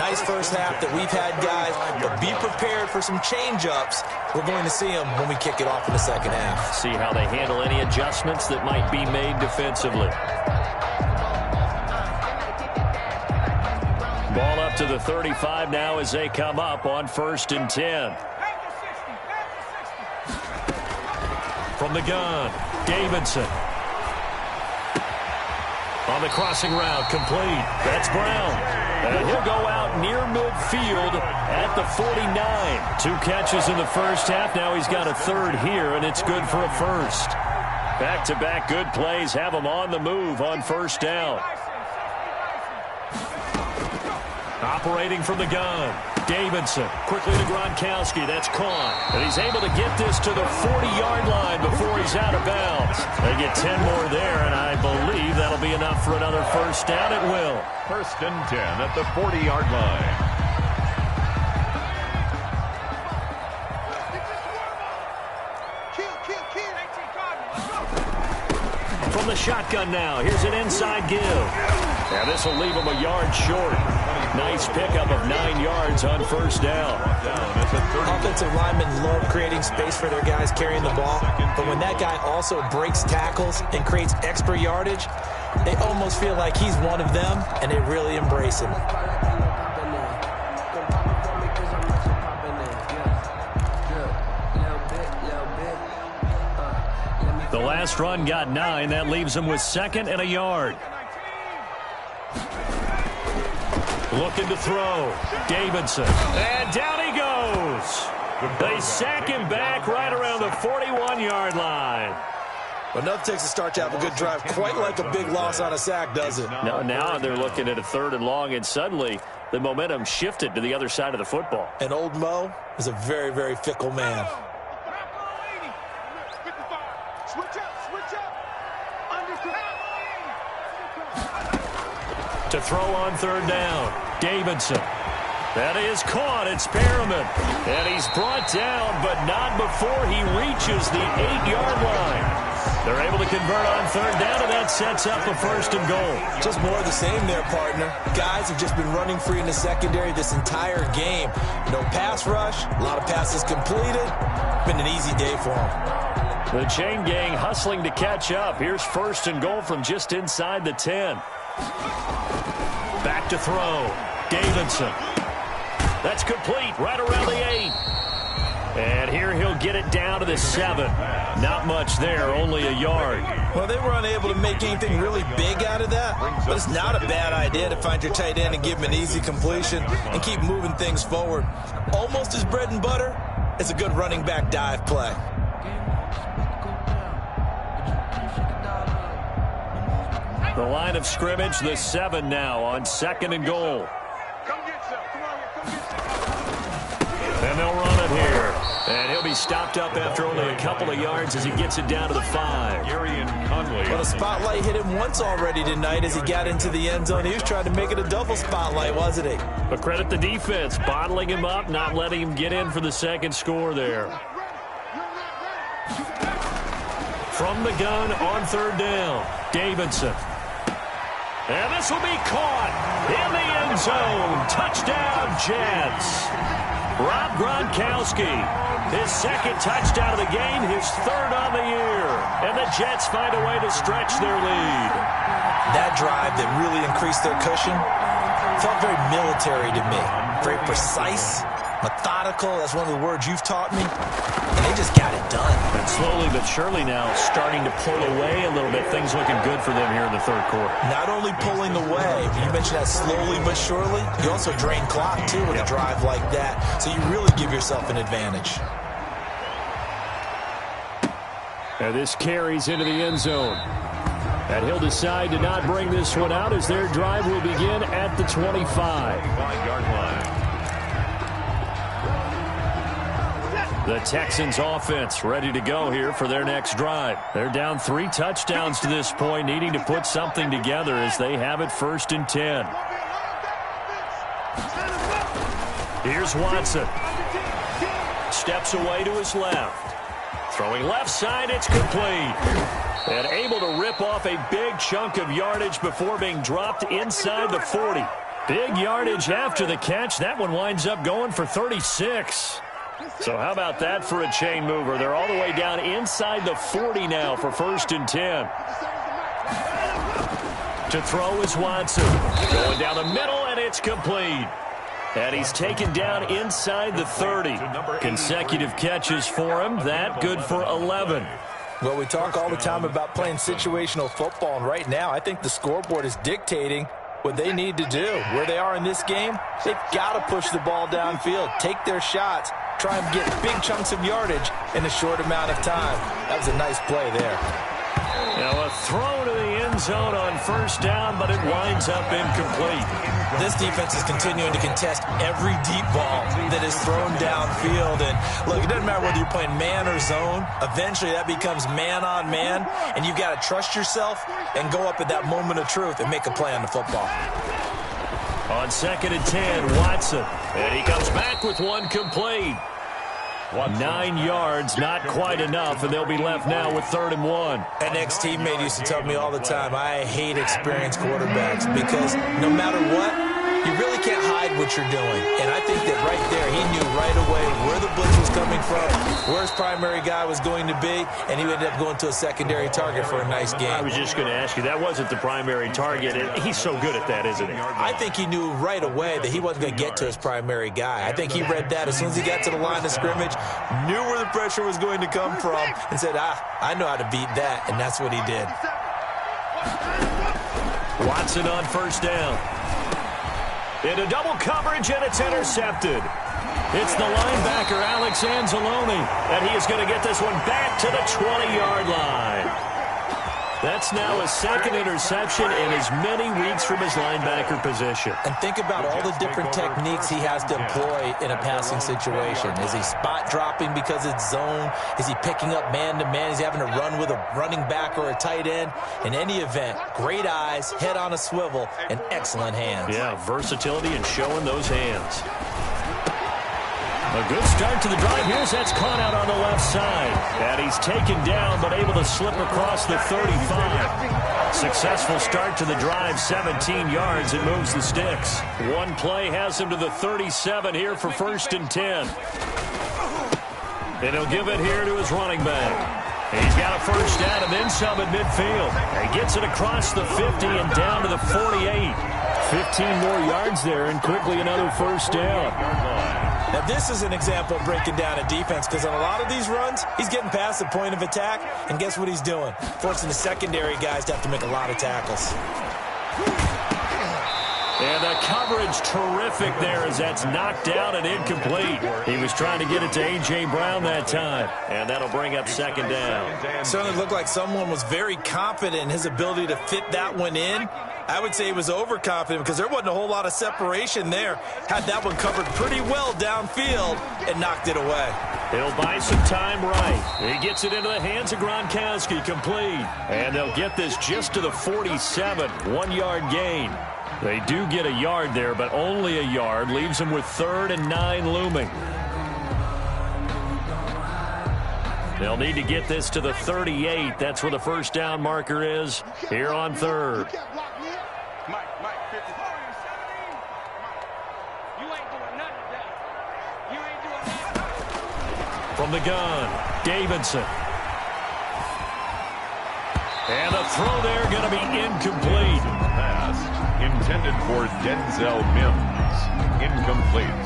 [SPEAKER 4] Nice first half that we've had, guys, but be prepared for some change-ups. We're going to see them when we kick it off in the second half.
[SPEAKER 3] See how they handle any adjustments that might be made defensively. Ball up to the 35 now as they come up on 1st and 10. From the gun, Davidson. On the crossing route, complete. That's Brown. And he'll go out near midfield at the 49. 2 catches in the first half. Now he's got a third here, and it's good for a first. Back-to-back good plays have him on the move on 1st down. Operating from the gun, Davidson. Quickly to Gronkowski. That's caught. And he's able to get this to the 40-yard line before he's out of bounds. They get 10 more there, and I believe that'll be enough for another first down. It will.
[SPEAKER 5] 1st and 10 at the 40-yard line.
[SPEAKER 3] From the shotgun now, here's an inside give. And this will leave him a yard short. Nice pickup of 9 yards on 1st down.
[SPEAKER 4] Offensive linemen love creating space for their guys carrying the ball, but when that guy also breaks tackles and creates extra yardage, they almost feel like he's one of them, and they really embrace him.
[SPEAKER 3] The last run got 9. That leaves him with 2nd and a yard. Looking to throw. Davidson. And down he goes. They sack him back right around the 41-yard line.
[SPEAKER 4] But enough takes to start to have a good drive. Quite like a big loss on a sack, does it?
[SPEAKER 3] Now they're looking at a 3rd and long, and suddenly the momentum shifted to the other side of the football.
[SPEAKER 4] And old Mo is a very, very fickle man.
[SPEAKER 3] To throw on 3rd down, Davidson. That is caught. It's Perriman. And he's brought down, but not before he reaches the 8-yard line. They're able to convert on 3rd down, and that sets up a 1st and goal.
[SPEAKER 4] Just more of the same there, partner. Guys have just been running free in the secondary this entire game. No pass rush, a lot of passes completed. Been an easy day for them.
[SPEAKER 3] The chain gang hustling to catch up. Here's 1st and goal from just inside the 10. Back to throw. Davidson. That's complete right around the 8. And here he'll get it down to the 7. Not much there, only a yard.
[SPEAKER 4] Well, they were unable to make anything really big out of that, but it's not a bad idea to find your tight end and give him an easy completion and keep moving things forward. Almost his bread and butter. It's a good running back dive play.
[SPEAKER 3] The line of scrimmage, the 7 now on 2nd and goal. And they'll run it here. And he'll be stopped up after only a couple of yards as he gets it down to the 5.
[SPEAKER 4] Well, the spotlight hit him once already tonight as he got into the end zone. He was trying to make it a double spotlight, wasn't he?
[SPEAKER 3] But credit the defense, bottling him up, not letting him get in for the 2nd score there. From the gun on 3rd down, Davidson. And this will be caught in the end zone. Touchdown, Jets. Rob Gronkowski, his 2nd touchdown of the game, his 3rd on the year. And the Jets find a way to stretch their lead.
[SPEAKER 4] That drive that really increased their cushion felt very military to me. Very precise, methodical. That's one of the words you've taught me. And they just got it done.
[SPEAKER 3] And slowly but surely now starting to pull away a little bit. Things looking good for them here in the third quarter.
[SPEAKER 4] Not only pulling away, but you mentioned that slowly but surely. You also drain clock, too, with a drive like that. So you really give yourself an advantage.
[SPEAKER 3] And this carries into the end zone. And he'll decide to not bring this one out as their drive will begin at the 25-yard line. The Texans offense ready to go here for their next drive. They're down 3 touchdowns to this point, needing to put something together as they have it 1st and 10. Here's Watson. Steps away to his left. Throwing left side, it's complete. And able to rip off a big chunk of yardage before being dropped inside the 40. Big yardage after the catch. That one winds up going for 36. So how about that for a chain mover? They're all the way down inside the 40 now for 1st and 10. To throw is Watson. Going down the middle, and it's complete. And he's taken down inside the 30. Consecutive catches for him. That good for 11.
[SPEAKER 4] Well, we talk all the time about playing situational football, and right now I think the scoreboard is dictating what they need to do. Where they are in this game, they've got to push the ball downfield, take their shots, try and get big chunks of yardage in a short amount of time. That was a nice play there.
[SPEAKER 3] Now a throw to the end zone on 1st down, but it winds up incomplete.
[SPEAKER 4] This defense is continuing to contest every deep ball that is thrown downfield. And look, it doesn't matter whether you're playing man or zone. Eventually that becomes man on man, and you've got to trust yourself and go up at that moment of truth and make a play on the football.
[SPEAKER 3] On 2nd and 10, Watson. And he comes back with one complete. 9 yards, not quite enough, and they'll be left now with 3rd and 1.
[SPEAKER 4] An ex-teammate used to tell me all the time, I hate experienced quarterbacks because no matter what, you really can't hide what you're doing. And I think that right there, he knew right away where the blitz was coming from, where his primary guy was going to be, and he ended up going to a secondary target for a nice game.
[SPEAKER 3] I was just going to ask you, that wasn't the primary target. He's so good at that, isn't he?
[SPEAKER 4] I think he knew right away that he wasn't going to get to his primary guy. I think he read that as soon as he got to the line of scrimmage, knew where the pressure was going to come from, and said, I know how to beat that, and that's what he did.
[SPEAKER 3] Watson on 1st down. Into double coverage, and it's intercepted. It's the linebacker, Alex Anzalone, and he is going to get this one back to the 20-yard line. That's now his 2nd interception in as many weeks from his linebacker position.
[SPEAKER 4] And think about all the different techniques he has to employ in a passing situation. Is he spot dropping because it's zone? Is he picking up man-to-man? Is he having to run with a running back or a tight end? In any event, great eyes, head on a swivel, and excellent hands.
[SPEAKER 3] Yeah, versatility and showing those hands. A good start to the drive. Here's that's caught out on the left side. And he's taken down, but able to slip across the 35. Successful start to the drive, 17 yards. It moves the sticks. One play has him to the 37 here for 1st and 10. And he'll give it here to his running back. He's got a 1st down and then some at midfield. He gets it across the 50 and down to the 48. 15 more yards there and quickly another 1st down.
[SPEAKER 4] Now, this is an example of breaking down a defense because on a lot of these runs, he's getting past the point of attack, and guess what he's doing? Forcing the secondary guys to have to make a lot of tackles.
[SPEAKER 3] And the coverage terrific there as that's knocked down and incomplete. He was trying to get it to A.J. Brown that time, and that'll bring up 2nd down.
[SPEAKER 4] Certainly looked like someone was very confident in his ability to fit that one in. I would say he was overconfident because there wasn't a whole lot of separation there. Had that one covered pretty well downfield and knocked it away.
[SPEAKER 3] He'll buy some time right. He gets it into the hands of Gronkowski, complete. And they'll get this just to the 47, 1-yard gain. They do get a yard there, but only a yard. Leaves them with 3rd and 9 looming. They'll need to get this to the 38. That's where the 1st down marker is here on 3rd. From the gun, Davidson. And the throw there going to be incomplete.
[SPEAKER 5] Pass intended for Denzel Mims. Incomplete.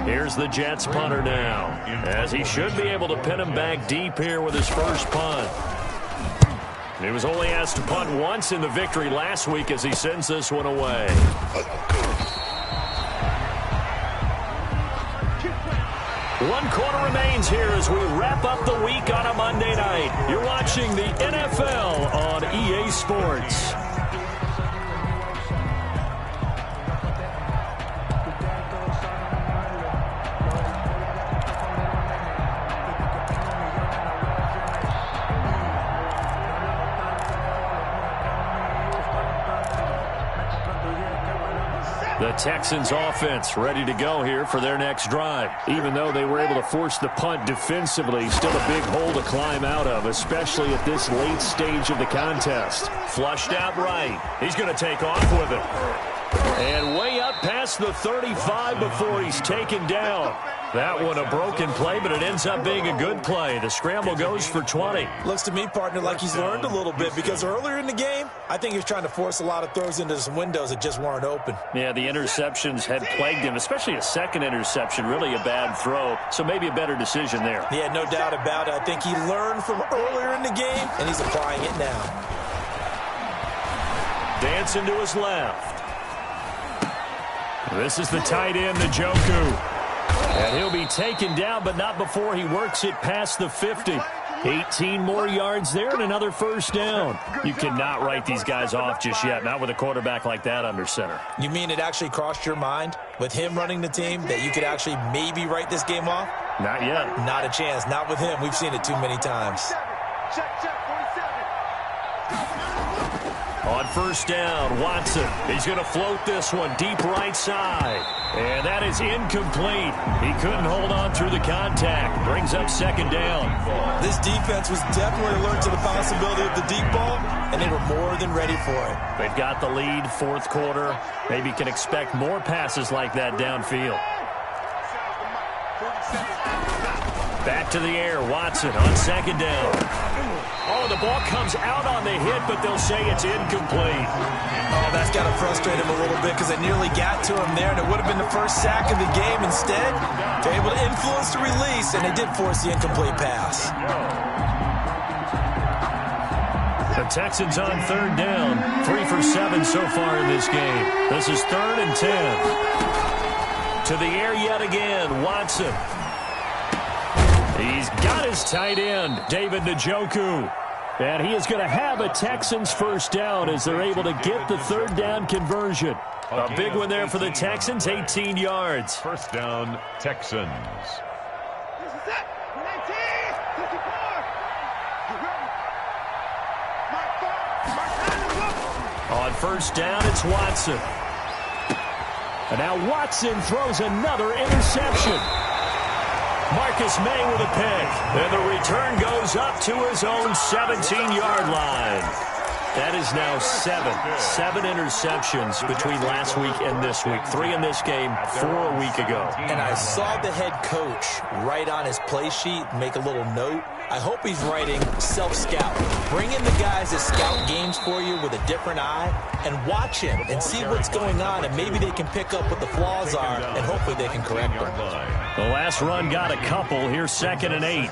[SPEAKER 3] Here's the Jets punter now, as he should be able to pin him back deep here with his first punt. He was only asked to punt once in the victory last week as he sends this one away. 1 quarter remains here as we wrap up the week on a Monday night. You're watching the NFL on EA Sports. The Texans offense ready to go here for their next drive. Even though they were able to force the punt defensively, still a big hole to climb out of, especially at this late stage of the contest. Flushed out right. He's going to take off with it. And way up past the 35 before he's taken down. That one a broken play, but it ends up being a good play. The scramble goes for 20.
[SPEAKER 4] Looks to me, partner, like he's learned a little bit because earlier in the game, I think he was trying to force a lot of throws into some windows that just weren't open.
[SPEAKER 3] Yeah, the interceptions had plagued him, especially a second interception, really a bad throw. So maybe a better decision there.
[SPEAKER 4] Yeah, no doubt about it. I think he learned from earlier in the game, and he's applying it now.
[SPEAKER 3] Dancing to his left. This is the tight end, Njoku. And he'll be taken down, but not before he works it past the 50. 18 more yards there and another first down. You cannot write these guys off just yet, not with a quarterback like that under center.
[SPEAKER 4] You mean it actually crossed your mind with him running the team that you could actually maybe write this game off?
[SPEAKER 3] Not yet.
[SPEAKER 4] Not a chance. Not with him. We've seen it too many times.
[SPEAKER 3] On first down, Watson. He's going to float this one deep right side. And that is incomplete. He couldn't hold on through the contact. Brings up second down.
[SPEAKER 4] This defense was definitely alert to the possibility of the deep ball, and they were more than ready for it.
[SPEAKER 3] They've got the lead, fourth quarter. Maybe can expect more passes like that downfield. Back to the air, Watson on second down. Oh, the ball comes out on the hit, but they'll say it's incomplete.
[SPEAKER 4] Oh, that's got to frustrate him a little bit because they nearly got to him there, and it would have been the first sack of the game. Instead, they're able to influence the release, and they did force the incomplete pass.
[SPEAKER 3] The Texans on third down, 3 for 7 so far in this game. This is 3rd and 10. To the air yet again, Watson. He's got his tight end, David Njoku. And he is going to have a Texans first down as they're able to get the third down conversion. A big one there for the Texans, 18 yards.
[SPEAKER 5] First down, Texans.
[SPEAKER 3] On first down, it's Watson. And now Watson throws another interception. Marcus May with a pick. And the return goes up to his own 17-yard line. That is now 7 interceptions between last week and this week. 3 in this game, 4 a week ago.
[SPEAKER 4] And I saw the head coach write on his play sheet, make a little note. I hope he's writing self-scout. Bring in the guys that scout games for you with a different eye and watch him and see what's going on, and maybe they can pick up what the flaws are, and hopefully they can correct them.
[SPEAKER 3] The last run got a couple. Here's 2nd and 8.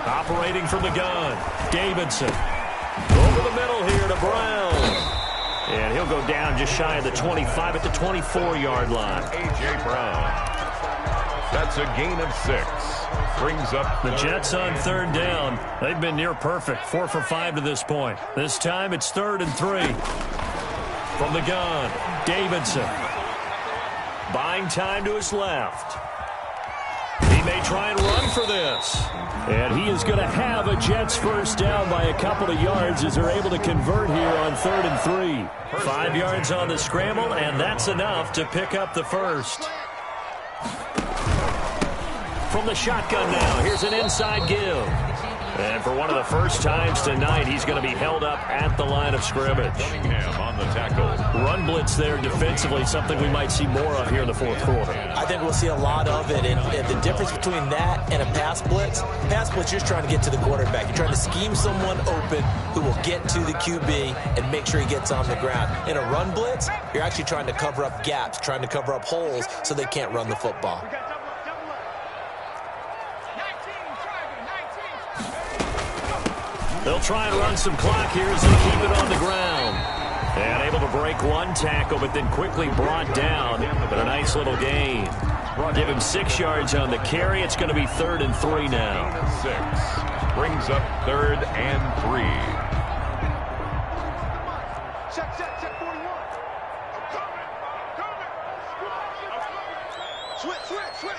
[SPEAKER 3] Operating from the gun, Davidson. Over the middle here to Brown. And he'll go down just shy of the 25 at the 24-yard line.
[SPEAKER 5] A.J. Brown. That's a gain of 6. Brings up
[SPEAKER 3] the Jets on third down. They've been near perfect, 4 for 5 to this point. This time it's 3rd and 3. From the gun, Davidson. Buying time to his left. He may try and run for this. And he is going to have a Jets first down by a couple of yards as they're able to convert here on 3rd and 3. 5 yards on the scramble, and that's enough to pick up the first. From the shotgun now, here's an inside give. And for one of the first times tonight, he's going to be held up at the line of scrimmage.
[SPEAKER 5] Cunningham on the tackle.
[SPEAKER 3] Run blitz there defensively, something we might see more of here in the fourth quarter.
[SPEAKER 4] I think we'll see a lot of it. And the difference between that and a pass blitz, you're just trying to get to the quarterback. You're trying to scheme someone open who will get to the QB and make sure he gets on the ground. In a run blitz, you're actually trying to cover up gaps, trying to cover up holes so they can't run the football.
[SPEAKER 3] They'll try and run some clock here as they keep it on the ground. And able to break one tackle, but then quickly brought down. But a nice little gain. Give him 6 yards on the carry. It's going to be 3rd and 3 now.
[SPEAKER 5] 6. Brings up 3rd and 3.
[SPEAKER 1] Check 41. I'm coming. Switch.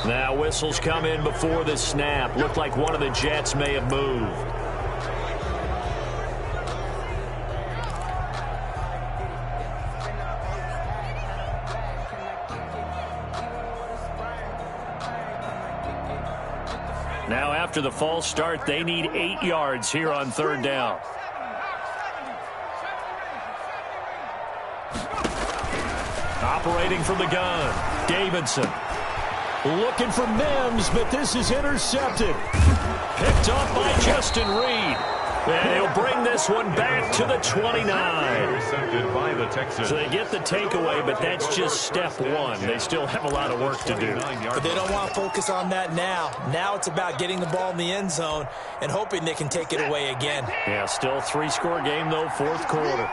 [SPEAKER 3] Now whistles come in before the snap. Looked like one of the Jets may have moved. Now after the false start, they need 8 yards here on 3rd down. Operating from the gun, Davidson. Looking for Mims, but this is intercepted. Picked off by Justin Reed. And he'll bring this one back to the 29.
[SPEAKER 5] Intercepted by the Texans.
[SPEAKER 3] So they get the takeaway, but that's just step one. They still have a lot of work to do.
[SPEAKER 4] But they don't want to focus on that now. Now it's about getting the ball in the end zone and hoping they can take it away again.
[SPEAKER 3] Yeah, still 3-score game, though, 4th quarter.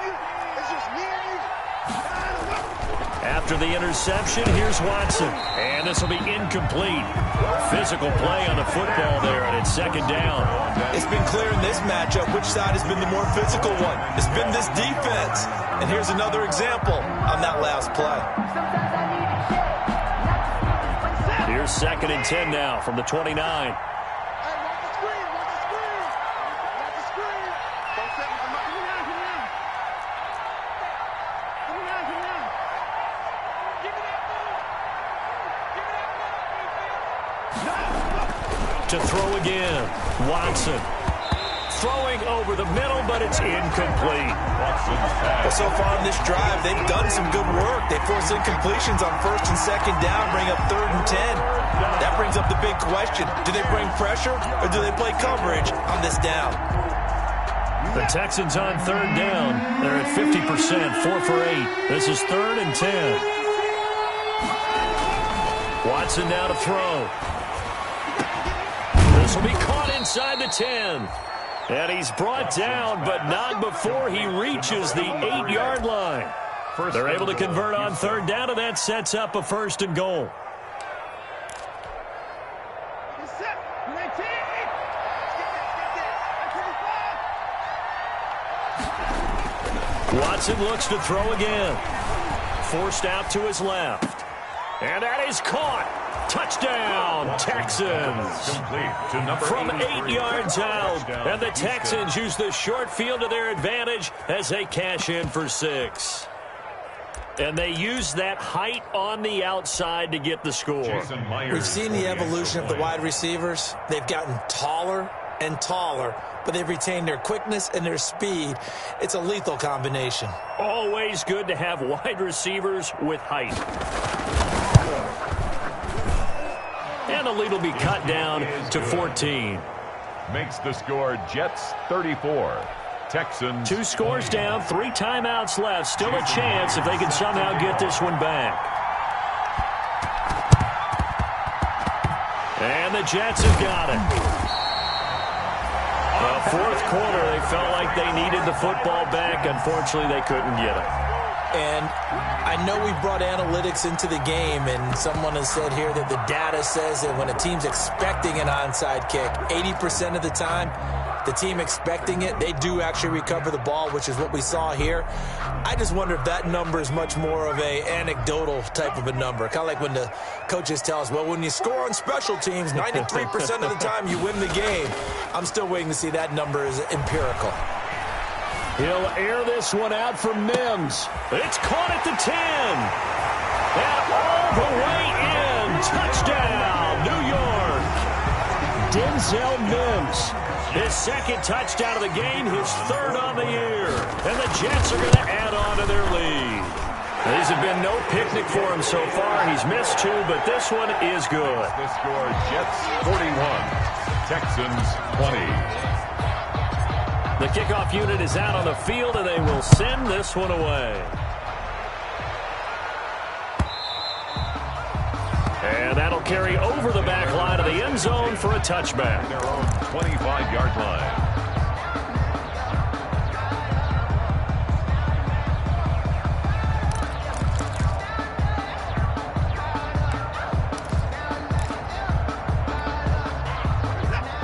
[SPEAKER 3] After the interception, here's Watson. And this will be incomplete. Physical play on the football there, and it's 2nd down.
[SPEAKER 4] It's been clear in this matchup which side has been the more physical one. It's been this defense. And here's another example on that last play.
[SPEAKER 3] Here's 2nd and 10 now from the 29. To throw again. Watson. Throwing over the middle, but it's incomplete.
[SPEAKER 4] Well, so far in this drive, they've done some good work. They force incompletions on 1st and 2nd down, bring up 3rd and 10. That brings up the big question. Do they bring pressure, or do they play coverage on this down?
[SPEAKER 3] The Texans on 3rd down. They're at 50%, 4 for 8. This is 3rd and 10. Watson now to throw. This will be caught inside the 10. And he's brought down, but not before he reaches the 8-yard line. They're able to convert on 3rd down, and that sets up a 1st and goal. Watson looks to throw again. Forced out to his left. And that is caught. Touchdown, Texans. From 8 yards out. And the Texans use the short field to their advantage as they cash in for 6. And they use that height on the outside to get the score.
[SPEAKER 4] We've seen the evolution of the wide receivers. They've gotten taller and taller, but they've retained their quickness and their speed. It's a lethal combination.
[SPEAKER 3] Always good to have wide receivers with height. And the lead will be cut down to 14.
[SPEAKER 5] Makes the score Jets 34. Texans
[SPEAKER 3] 2 scores down, 3 timeouts left. Still a chance if they can somehow get this one back. And the Jets have got it. 4th quarter, they felt like they needed the football back. Unfortunately, they couldn't get it.
[SPEAKER 4] And I know we've brought analytics into the game, and someone has said here that the data says that when a team's expecting an onside kick, 80% of the time, the team expecting it, they do actually recover the ball, which is what we saw here. I just wonder if that number is much more of a anecdotal type of a number. Kind of like when the coaches tell us, well, when you score on special teams, 93% of the time you win the game. I'm still waiting to see that number is empirical.
[SPEAKER 3] He'll air this one out for Mims. It's caught at the 10. And all the way in. Denzel Mims. His second touchdown of the game, his third on the year. And the Jets are going to add on to their lead. These have been no picnic for him so far. He's missed two, but this one is good.
[SPEAKER 5] The score, Jets 41, Texans 20.
[SPEAKER 3] The kickoff unit is out on the field, and they will send this one away. And that'll carry over the back line of the end zone for a touchback.
[SPEAKER 5] Their own 25-yard line.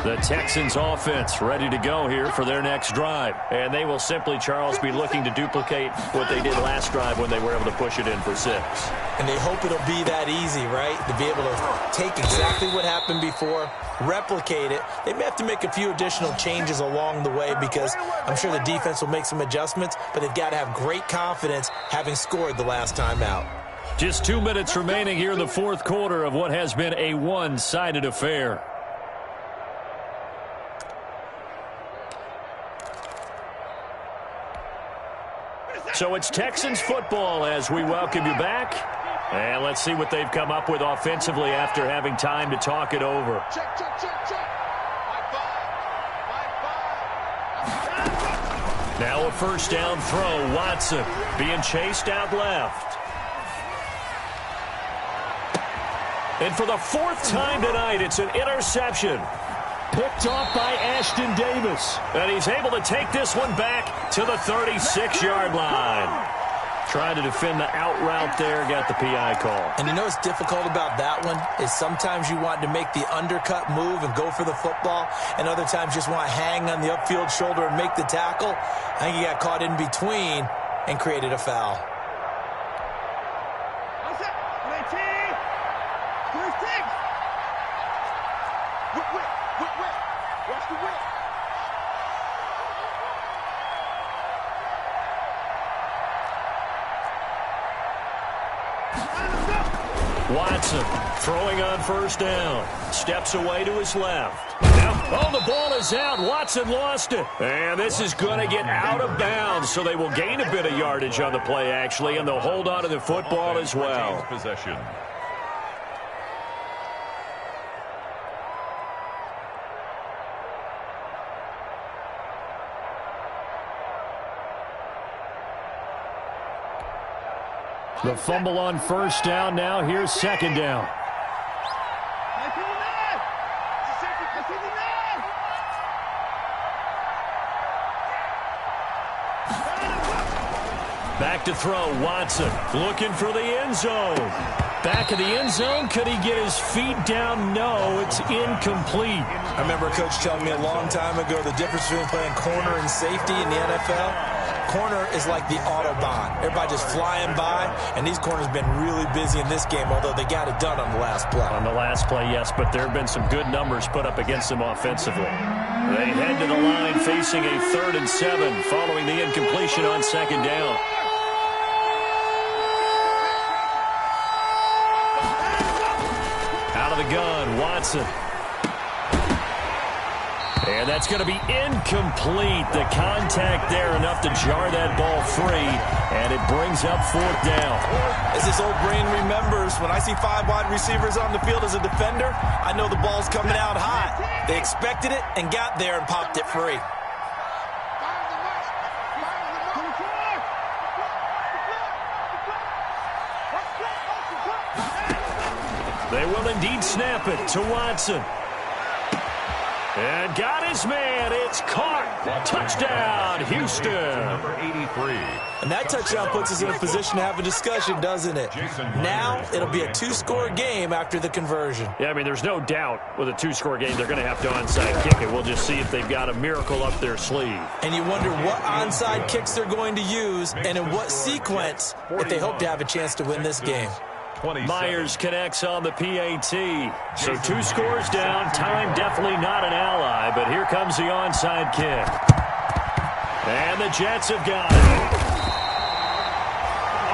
[SPEAKER 3] The Texans offense ready to go here for their next drive. And they will simply, Charles, be looking to duplicate what they did last drive when they were able to push it in for 6.
[SPEAKER 4] And they hope it'll be that easy, right? To be able to take exactly what happened before, replicate it. They may have to make a few additional changes along the way because I'm sure the defense will make some adjustments, but they've got to have great confidence having scored the last time out.
[SPEAKER 3] Just 2 minutes remaining here in the fourth quarter of what has been a one-sided affair. So it's Texans football as we welcome you back. And let's see what they've come up with offensively after having time to talk it over.
[SPEAKER 1] Check, check, check, check.
[SPEAKER 3] Now a first down throw. Watson being chased out left. And for the fourth time tonight, it's an interception. Picked off by Ashton Davis. And he's able to take this one back to the 36-yard line. Trying to defend the out route there, got the PI call.
[SPEAKER 4] And you know what's difficult about that one is sometimes you want to make the undercut move and go for the football, and other times just want to hang on the upfield shoulder and make the tackle. I think he got caught in between and created a foul.
[SPEAKER 3] Watson throwing on first down. Steps away to his left. Now, the ball is out. Watson lost it. And this is going to get out of bounds, so they will gain a bit of yardage on the play, actually, and they'll hold on to the football as well.
[SPEAKER 5] Possession.
[SPEAKER 3] The fumble on first down. Now here's second down. Back to throw. Watson looking for the end zone. Back of the end zone. Could he get his feet down? No, it's incomplete.
[SPEAKER 4] I remember a coach telling me a long time ago the difference between playing corner and safety in the NFL. Corner is like the Autobahn. Everybody just flying by, and these corners have been really busy in this game, although they got it done on the last play.
[SPEAKER 3] On the last play, yes, but there have been some good numbers put up against them offensively. They head to the line facing a 3rd and 7 following the incompletion on second down. Out of the gun, Watson. And that's going to be incomplete. The contact there enough to jar that ball free, and it brings up 4th down.
[SPEAKER 4] As this old brain remembers, when I see 5 wide receivers on the field as a defender, I know the ball's coming out hot. They expected it and got there and popped it free.
[SPEAKER 3] They will indeed snap it to Watson. And got his man. It's caught. Touchdown, Houston.
[SPEAKER 5] Number 83.
[SPEAKER 4] And that touchdown puts us in a position to have a discussion, doesn't it? Now it'll be a 2-score game after the conversion.
[SPEAKER 3] Yeah, I mean, there's no doubt with a 2-score game they're going to have to onside kick it. We'll just see if they've got a miracle up their sleeve.
[SPEAKER 4] And you wonder what onside kicks they're going to use and in what sequence if they hope to have a chance to win this game.
[SPEAKER 3] Myers connects on the PAT. So 2 scores down. Time definitely not an ally, but here comes the onside kick. And the Jets have got it.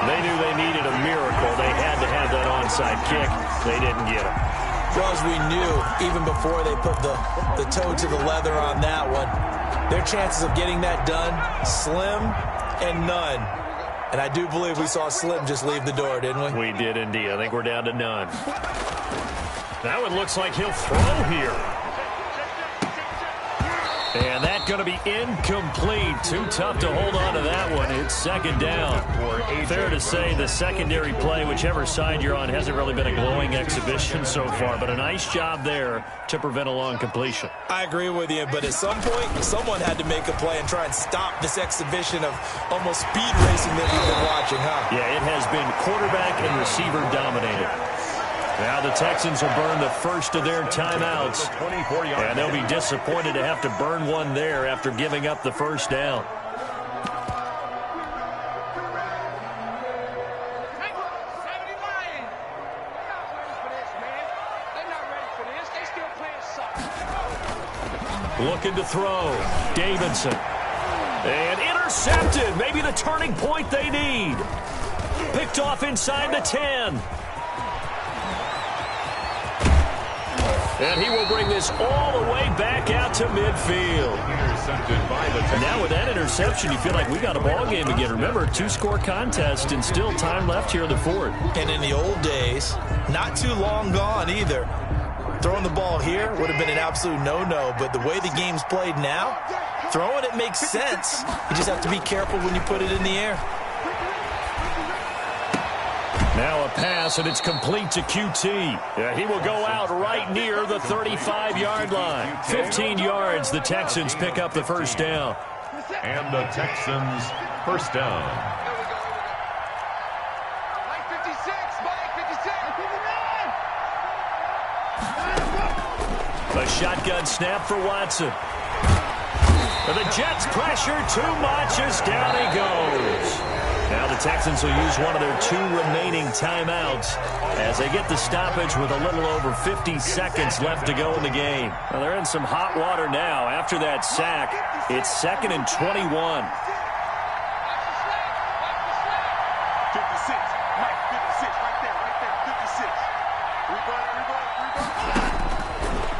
[SPEAKER 3] They knew they needed a miracle. They had to have that onside kick. They didn't get it.
[SPEAKER 4] Well, as we knew, even before they put the toe to the leather on that one, their chances of getting that done, slim and none. And I do believe we saw Slim just leave the door, didn't we?
[SPEAKER 3] We did indeed. I think we're down to none. Now it looks like he'll throw here. And that's going to be incomplete. Too tough to hold on to that one. It's second down. Fair to say the secondary play, whichever side you're on, hasn't really been a glowing exhibition so far. But a nice job there to prevent a long completion.
[SPEAKER 4] I agree with you, but at some point, someone had to make a play and try and stop this exhibition of almost speed racing that we've been watching, huh?
[SPEAKER 3] Yeah, it has been quarterback and receiver dominated. Now the Texans will burn the first of their timeouts, and they'll be disappointed to have to burn one there after giving up the first down. Looking to throw. Davidson. And intercepted. Maybe the turning point they need. Picked off inside the 10. And he will bring this all the way back out to midfield. Now with that interception, you feel like we got a ball game again. Remember, 2-score contest and still time left here in the fourth.
[SPEAKER 4] And in the old days, not too long gone either, throwing the ball here would have been an absolute no-no. But the way the game's played now, throwing it makes sense. You just have to be careful when you put it in the air.
[SPEAKER 3] Now a pass, and it's complete to QT. Yeah, he will go out right near the 35-yard line. 15 yards, the Texans pick up the first down.
[SPEAKER 5] And the Texans first down.
[SPEAKER 3] A shotgun snap for Watson. And the Jets pressure too much as down he goes. Now the Texans will use one of their 2 remaining timeouts as they get the stoppage with a little over 50 seconds left to go in the game. Well, they're in some hot water now. After that sack, it's 2nd and 21.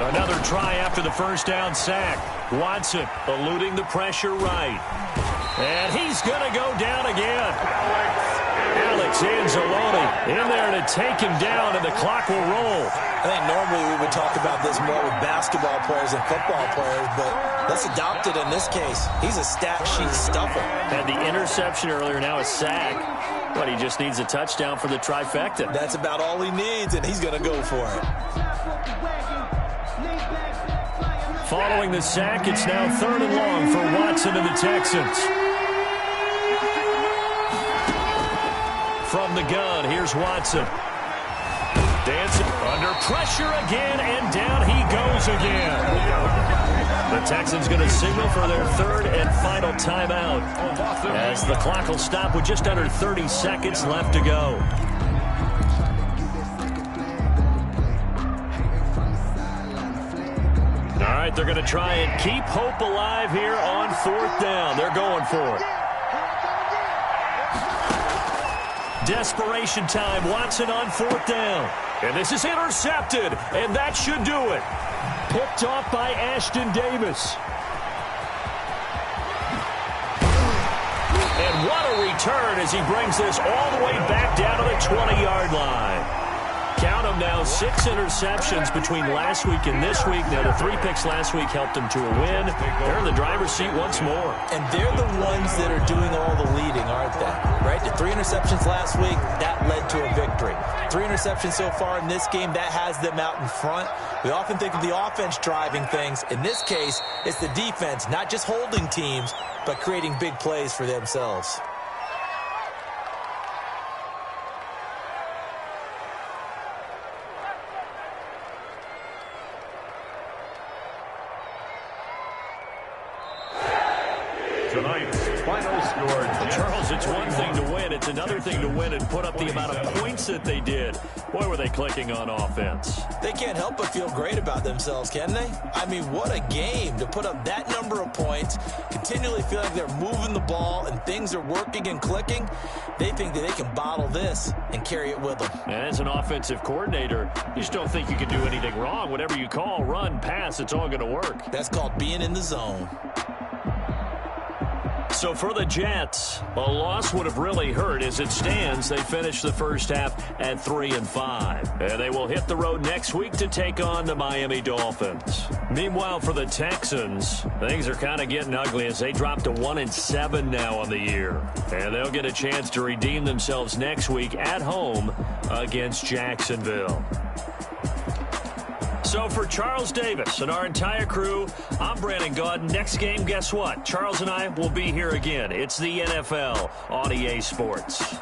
[SPEAKER 3] Another try after the first down sack. Watson eluding the pressure right. And he's going to go down again. Alex Anzalone in there to take him down, and the clock will roll.
[SPEAKER 4] I think normally we would talk about this more with basketball players and football players, but let's adopt it in this case. He's a stat sheet stuffer.
[SPEAKER 3] Had the interception earlier, now a sack. But he just needs a touchdown for the trifecta.
[SPEAKER 4] That's about all he needs, and he's going to go for it.
[SPEAKER 3] Following the sack, it's now 3rd and long for Watson and the Texans. From the gun, here's Watson. Dancing under pressure again, and down he goes again. The Texans going to signal for their 3rd and final timeout as the clock will stop with just under 30 seconds left to go. All right, they're going to try and keep hope alive here on 4th down. They're going for it. Desperation time. Watson on 4th down. And this is intercepted, and that should do it. Picked off by Ashton Davis. And what a return as he brings this all the way back down to the 20-yard line. Count them now, 6 interceptions between last week and this week. Now, the 3 picks last week helped them to a win. They're in the driver's seat once more.
[SPEAKER 4] And they're the ones that are doing all the leading, aren't they? Right? The 3 interceptions last week, that led to a victory. 3 interceptions so far in this game, that has them out in front. We often think of the offense driving things. In this case, it's the defense, not just holding teams, but creating big plays for themselves.
[SPEAKER 5] Tonight's final score.
[SPEAKER 3] Charles, it's one thing to win. it's another thing to win and put up the amount of points that they did. Boy, were they clicking on offense.
[SPEAKER 4] They can't help but feel great about themselves, can they? I mean, what a game to put up that number of points, continually feel like they're moving the ball and things are working and clicking. They think that they can bottle this and carry it with them.
[SPEAKER 3] And as an offensive coordinator, you just don't think you can do anything wrong. Whatever you call, run, pass, it's all going to work.
[SPEAKER 4] That's called being in the zone.
[SPEAKER 3] So for the Jets, a loss would have really hurt. As it stands, they finished the first half at 3-5. And they will hit the road next week to take on the Miami Dolphins. Meanwhile, for the Texans, things are kind of getting ugly as they drop to 1-7 now on the year. And they'll get a chance to redeem themselves next week at home against Jacksonville. So for Charles Davis and our entire crew, I'm Brandon Gaudin. Next game, guess what? Charles and I will be here again. It's the NFL on EA Sports.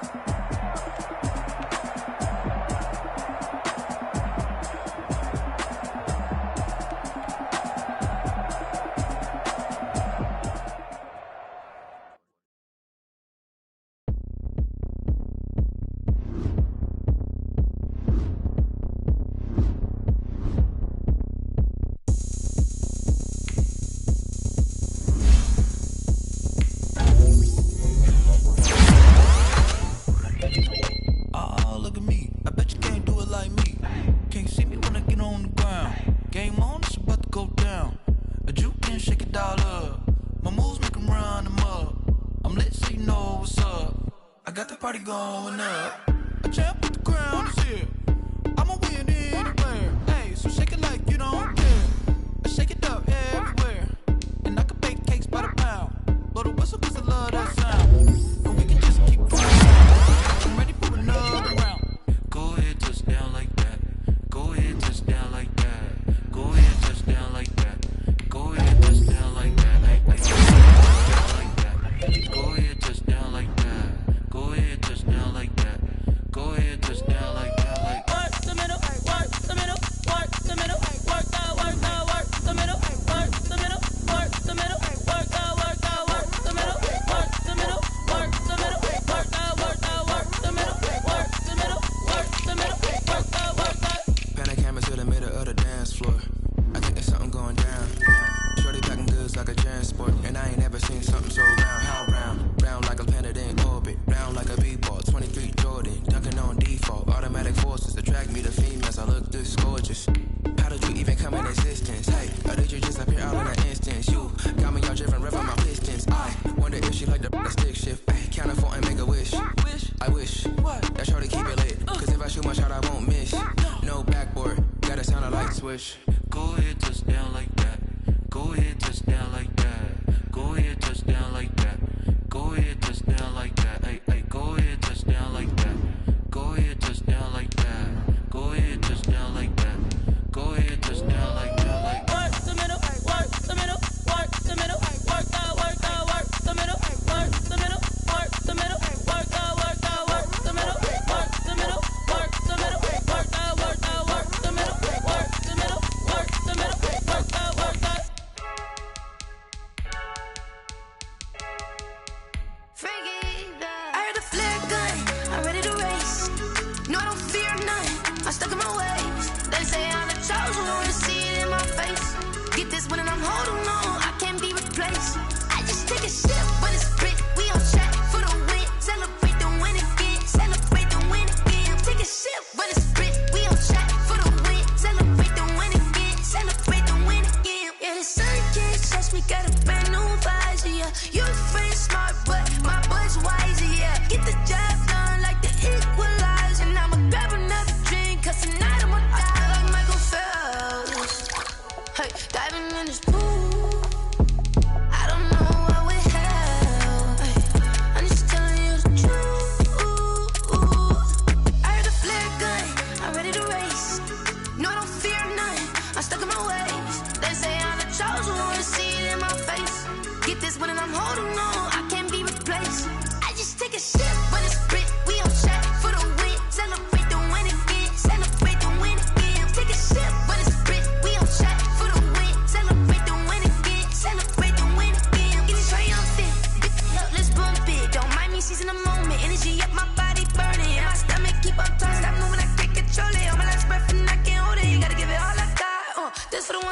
[SPEAKER 1] Get the job done like the equalizer. And I'ma grab another drink, cause tonight I'm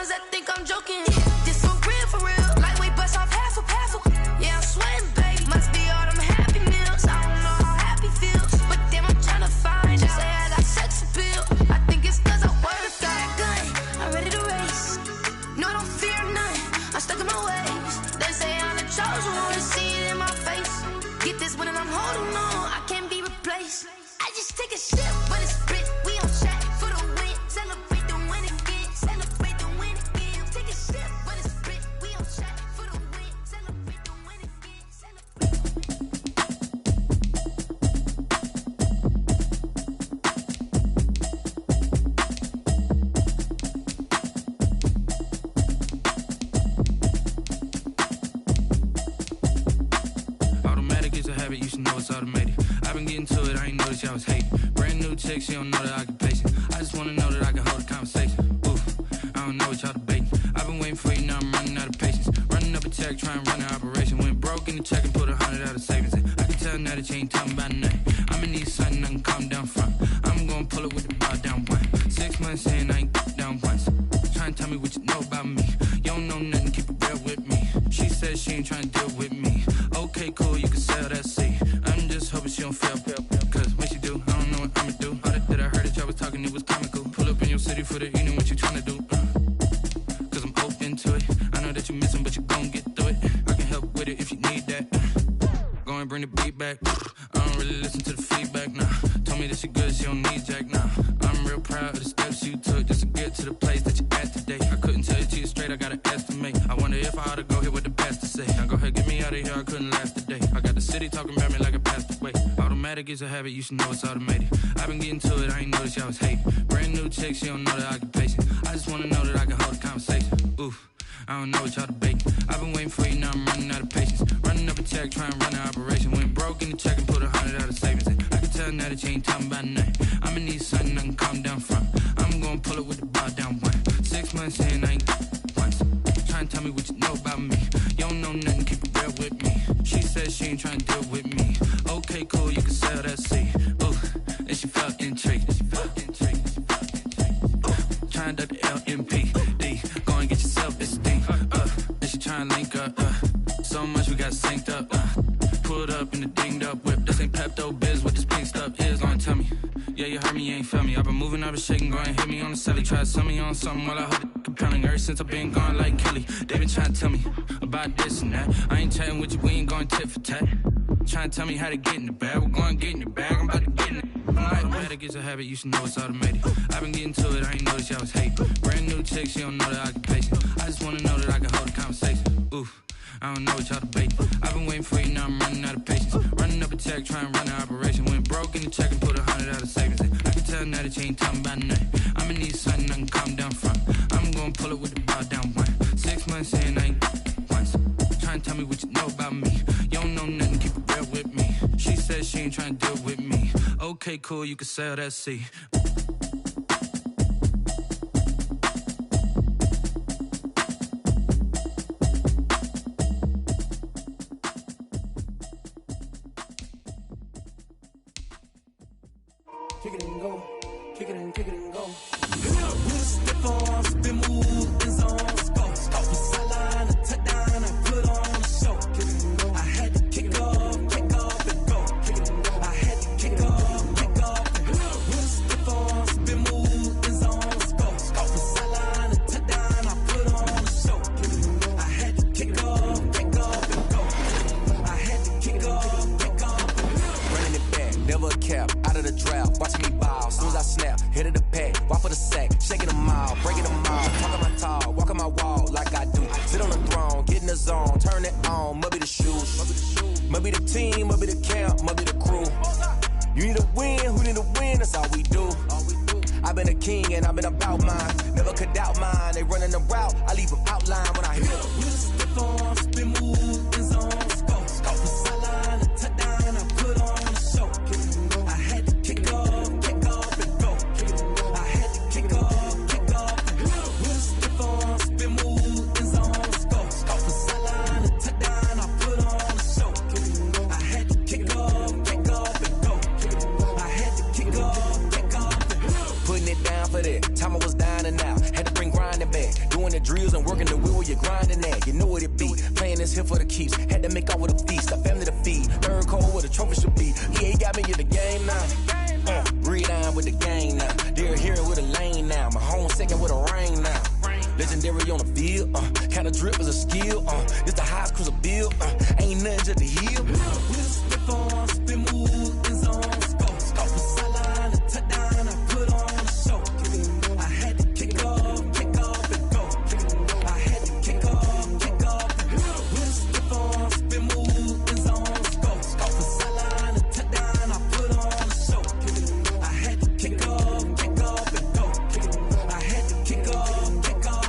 [SPEAKER 7] ones that think I'm joking. This for real. Lightweight bust off half a. Yeah, I'm sweating, baby. Must be all them happy meals. I don't know how happy feels, but damn, I'm tryna find out. Say I got sex appeal. I think it's 'cause I work. Got a gun, I'm ready to race. No, I don't fear none. I'm stuck in my ways. They say I'm the chosen one. See it in my face. Get this one and I'm holding on. I can't be replaced. I just take a sip, but it's split. We on track for the win. Celebrate the win again. Celebrate the win again. Take a sip, but it's split. We on track for the win. Celebrate the win again.
[SPEAKER 8] Automatic is a habit, you should know it's automated. I've been getting to it, I ain't noticed y'all was hating. Brand new chick, she don't know the occupation. I just wanna know that I can hold a conversation. Oof, I don't know what y'all debating. I've been waiting for you, now I'm running out of patience. Running up a check, trying to run an operation. Went broke in the check and put 100 out of savings in. I can tell now that you ain't talking about nothing. I'ma need something I can calm down from. I'm gonna pull it with the bar down one. 6 months in, I ain't down once. Trying to tell me what you know about me. You don't know nothing, keep it real with me. She said she ain't trying to deal with me. Okay, cool, you can sell that seat. I'm just hoping she don't fail. Cause when she do, I don't know what I'ma do. All that I heard that y'all was talking, it was comical. Pull up in your city for the evening, what you tryna do? Cause I'm open to it. I know that you missing, but you gon' get through it. I can help with it if you need that. Go and bring the beat back. I don't really listen to the feedback, nah. Told me that she good, she don't need jack, nah. I'm real proud of the steps you took just to get to the place that you at today. I couldn't tell you to you straight, I gotta estimate. I wonder if I ought to go here with the pastor say. Now go ahead, get me out of here, I couldn't last today. I got the city talking about me like a pastor way. Automatic is a habit, you should know it's automated. I've been getting to it, I ain't noticed y'all was hating. Brand new chick, she don't know the occupation. I just wanna know that I can hold a conversation. Oof, I don't know what y'all debating. I've been waiting for you, now I'm running out of patience. Running up a check, trying to run an operation. Went broke in the check and put 100 out of savings in. I can tell now that you ain't talking about nothing. I'ma need something I can calm down from. I'm gonna pull it with the bar down one. 6 months in, I ain't once. Trying to tell me what you know about me. You don't know nothing, keep it real with me. She said she ain't trying to deal with me. Okay, cool, you can sell that seat. Ooh, and she felt intrigued. Trying to the LMPD. Go and get your self-esteem. And she trying to link up. So much we got synced up. Pulled up in the dinged up whip. This ain't Pepto-Biz, what this pink stuff is. Long tell me. Yeah, you heard me, you ain't felt me. I've been moving, I've been shaking, go and hit me on the celly. Try to sell me on something while I hold it compelling. Ever since I've been gone like Kelly, they been trying to tell me about this and that. I ain't chatting with you, we ain't going tit for tat. Trying to tell me how to get in the bag. We're going to get in the bag, I'm about to get in it. Automatic is a habit, you should know it's automated. I've been getting to it, I ain't noticed y'all was hating. Brand new chick, she don't know the occupation. I just wanna know that I can hold a conversation. Oof, I don't know what y'all debating. I've been waiting for you, now I'm running out of patience. Running up a check, trying to run an operation. Went broke in the check and put 100 out of savings in. I can tell now that you ain't talking about nothing. I'ma need something I can calm down from. I'm gonna pull it with the bar down one. 6 months in, I ain't once. Trying to tell me what you know about me. You don't know nothing, keep it real with me. She said she ain't trying to deal with me. Okay, cool, you can sell that seat.
[SPEAKER 1] Kick it and go, kick it and go. Stiff on, spin move, in zone, go. From sideline to touchdown, I put on the show. Kick it and go. I had to kick off and go. Kick it and go. I had to kick off and go. Stiff on, spin move, in zone, go. From sideline to touchdown, I put on the show. Kick it and go. I had to kick off and go. I had to kick off and go.
[SPEAKER 9] Running it back, never a cap, out of the draft, watching me ball. Soon as I snap, hit of the pack, walk for the sack, shaking them all, breaking them all. Talking my tall, walking my wall like I do. Sit on the throne, get in the zone, turn it on, must be the shoes. Must be the team, must be the camp, must be the crew. You need a win, who need a win, that's all we do. I've been a king and I've been about mine. Never could doubt mine, they running the route, I leave them outline when I hit them.
[SPEAKER 1] You stiff on, spin move, in zone, go. From sideline to touchdown, I put on the show. I had to kick off and go. I had to kick off and go. Stiff on, spin move, in zone, go. From sideline to touchdown, I put on the show. I had to kick off and go. I had to kick off and go.
[SPEAKER 9] Putting it down for that. Time I was down and out. Had to bring grinding back. Doing it drills and working the wheel where you're grinding at. You know what it be. Playing this here for the keeps. Had to make out with a feast. A family to feed. Third cold where the trophy should be. EA got me in the game now. Read on with the game now. They're hearing with a lane now. My home second with a rain now. Legendary on the field. Kinda drip is a skill. It's the highest cruiser bill. Ain't nothing just to heal. We'll slip on, spin move, in zone, scope. Scope for sideline, a touchdown, I put on a show. I had to kick off and go. I had to kick off and go. We'll slip on, spin move, in zone, scope. Scope for sideline, a touchdown, I put on a show. I had to kick off and go. I had to kick off and go.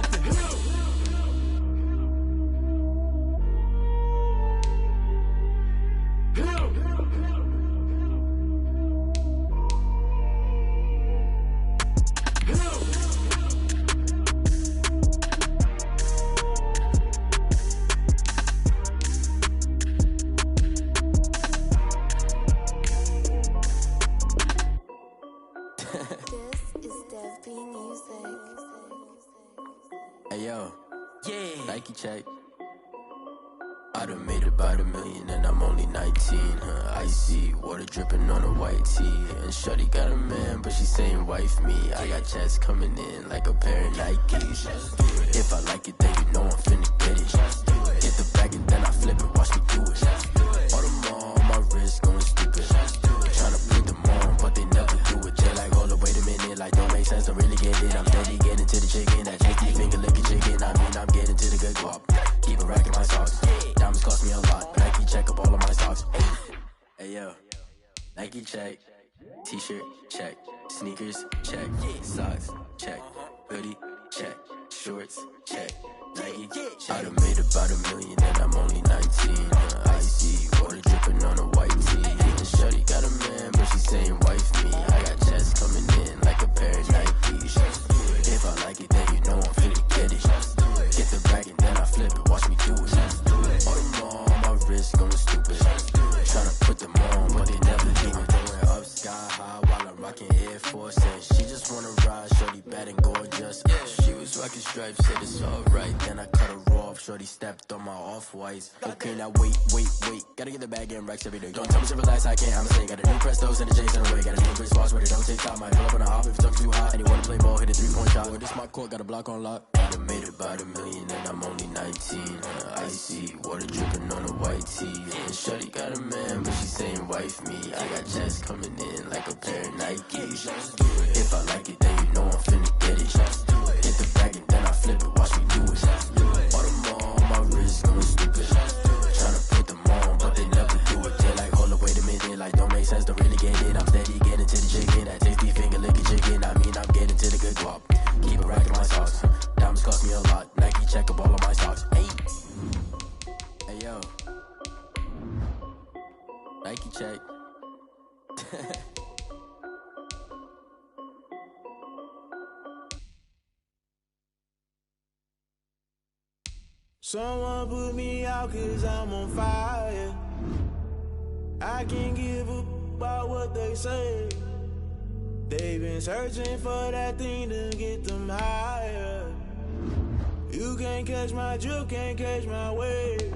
[SPEAKER 10] Hey yo, yeah. Nike check. I done made about $1 million and I'm only 19. Icy water dripping on a white tee. And shorty got a man, but she saying wife me. I got chats coming in like a pair of Nikes. If I like it, then you know I'm finna get it. Get the bag and then I flip it, watch me do it. All on my wrist going stupid. Tryna put them on, but they never do it. They like, hold up, wait a minute, like don't make sense, don't really get it. I'm steady getting to the chicken, that tasty finger licking chicken. I mean, I'm getting to the good guap. Keep a rack in my socks. Diamonds cost me a lot. Nike check up all of my socks. Hey yo, Nike check. T-shirt check. Sneakers check. Socks check. Hoodie check. Shorts check. Nike I done made about $1 million and I'm only 19. Icy water dripping on a white tee. And shorty got a man, but she saying wife me. I got chats coming in like a pair of Nikes. If I like it, then you know I'm finna get it. Get the bag and then I flip it, watch me do it. All on my wrist going stupid. Tryna put them on, but they never do it. Going up sky high while I'm rocking Air Force. And she just wanna ride, shorty bad and gorgeous. She was rocking stripes, said it's alright. Then I cut her off, shorty stepped on my off-whites. Okay, now wait. Gotta get the bag and racks every day. Don't tell me to relax, I can't, I'ma say. Got a new Prestos and a J's in the way. Got a new Chris Boss, where they don't take time. Might pull up on a hop if it's talking too hot. And you wanna play ball, hit a 3-point shot. With this my court, got a block on lock. I done made about $1 million and I'm only 19. Icy water dripping on a white tee. And shorty got a man, but she saying wife me. I got chats coming in like a pair of Nikes. If I like it, then you know I'm finna get it. Hit the bag and then I flip it, watch me do it. All them on my wrist going stupid. Tryna put them on, but they never do it. They like, hold up, wait a minute, like don't make sense, don't really get it. I'm steady getting to the chicken, that tasty finger licking chicken. I mean, I'm getting to the good guap. Keep a rack in my socks. Diamonds cost me a lot. Nike check up all of my socks. Hey yo, Nike check.
[SPEAKER 1] Someone put me out 'cause I'm on fire. I can't give up about what they say. They've been searching for that thing to get them higher. You can't catch my drift, can't catch my wave.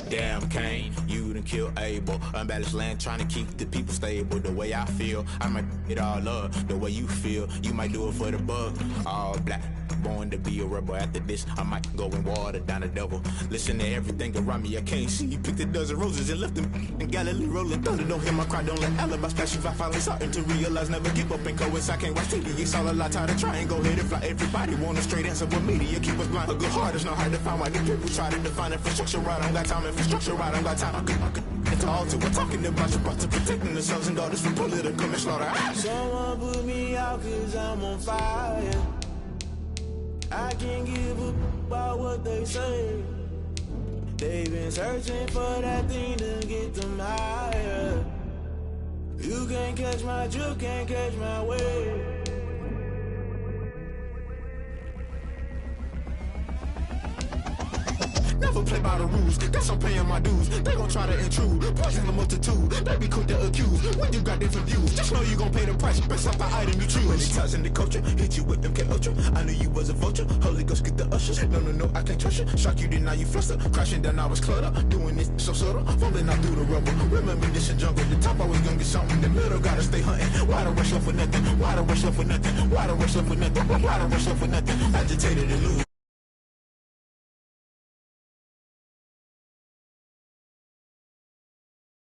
[SPEAKER 11] Damn Kane, you done killed Abel. Unbalanced land, trying to keep the people stable. The way I feel, I might it all up. The way you feel, you might do it for the bug. All black, born to be a rebel. After this, I might go and water down the devil. Listen to everything around me, I can't see. Picked a dozen roses and left them in Galilee rolling thunder. Don't hear my cry, don't let alibis pass you. I finally starting to realize, never give up and coincide. I can't watch TV, it's all a lot. Tired of trying, go ahead and fly. Everybody want a straight answer, but media keep us blind. A good heart is not hard to find. Why the people try to define infrastructure right? I don't got time, infrastructure right, I don't got time. It's all to we're talking about you, about to protecting the sons and daughters from political and slaughter.
[SPEAKER 1] Someone put me out 'cause I'm on fire. I can't give up about what they say. They've been searching for that thing to get them higher. You can't catch my drift, can't catch my wave.
[SPEAKER 11] Never play by the rules. Guess I'm paying my dues. They gon' try to intrude. Poison the multitude. They be quick to accuse. When you got different views, just know you gon' pay the price. Based off the item you choose. Many times in the culture, hit you with them K-Ultra. I knew you was a vulture. Holy Ghost get the ushers. No, I can't trust you. Shock you, then now you fluster. Crashing down, I was cluttered. Doing this so subtle. Fumbling out through the rubble. Remember this in jungle. The top always gonna get something. The middle gotta stay hunting. Why the rush up for nothing? Why the rush up for nothing? Why the rush up for nothing? Why the rush up for nothing? Agitated and lose.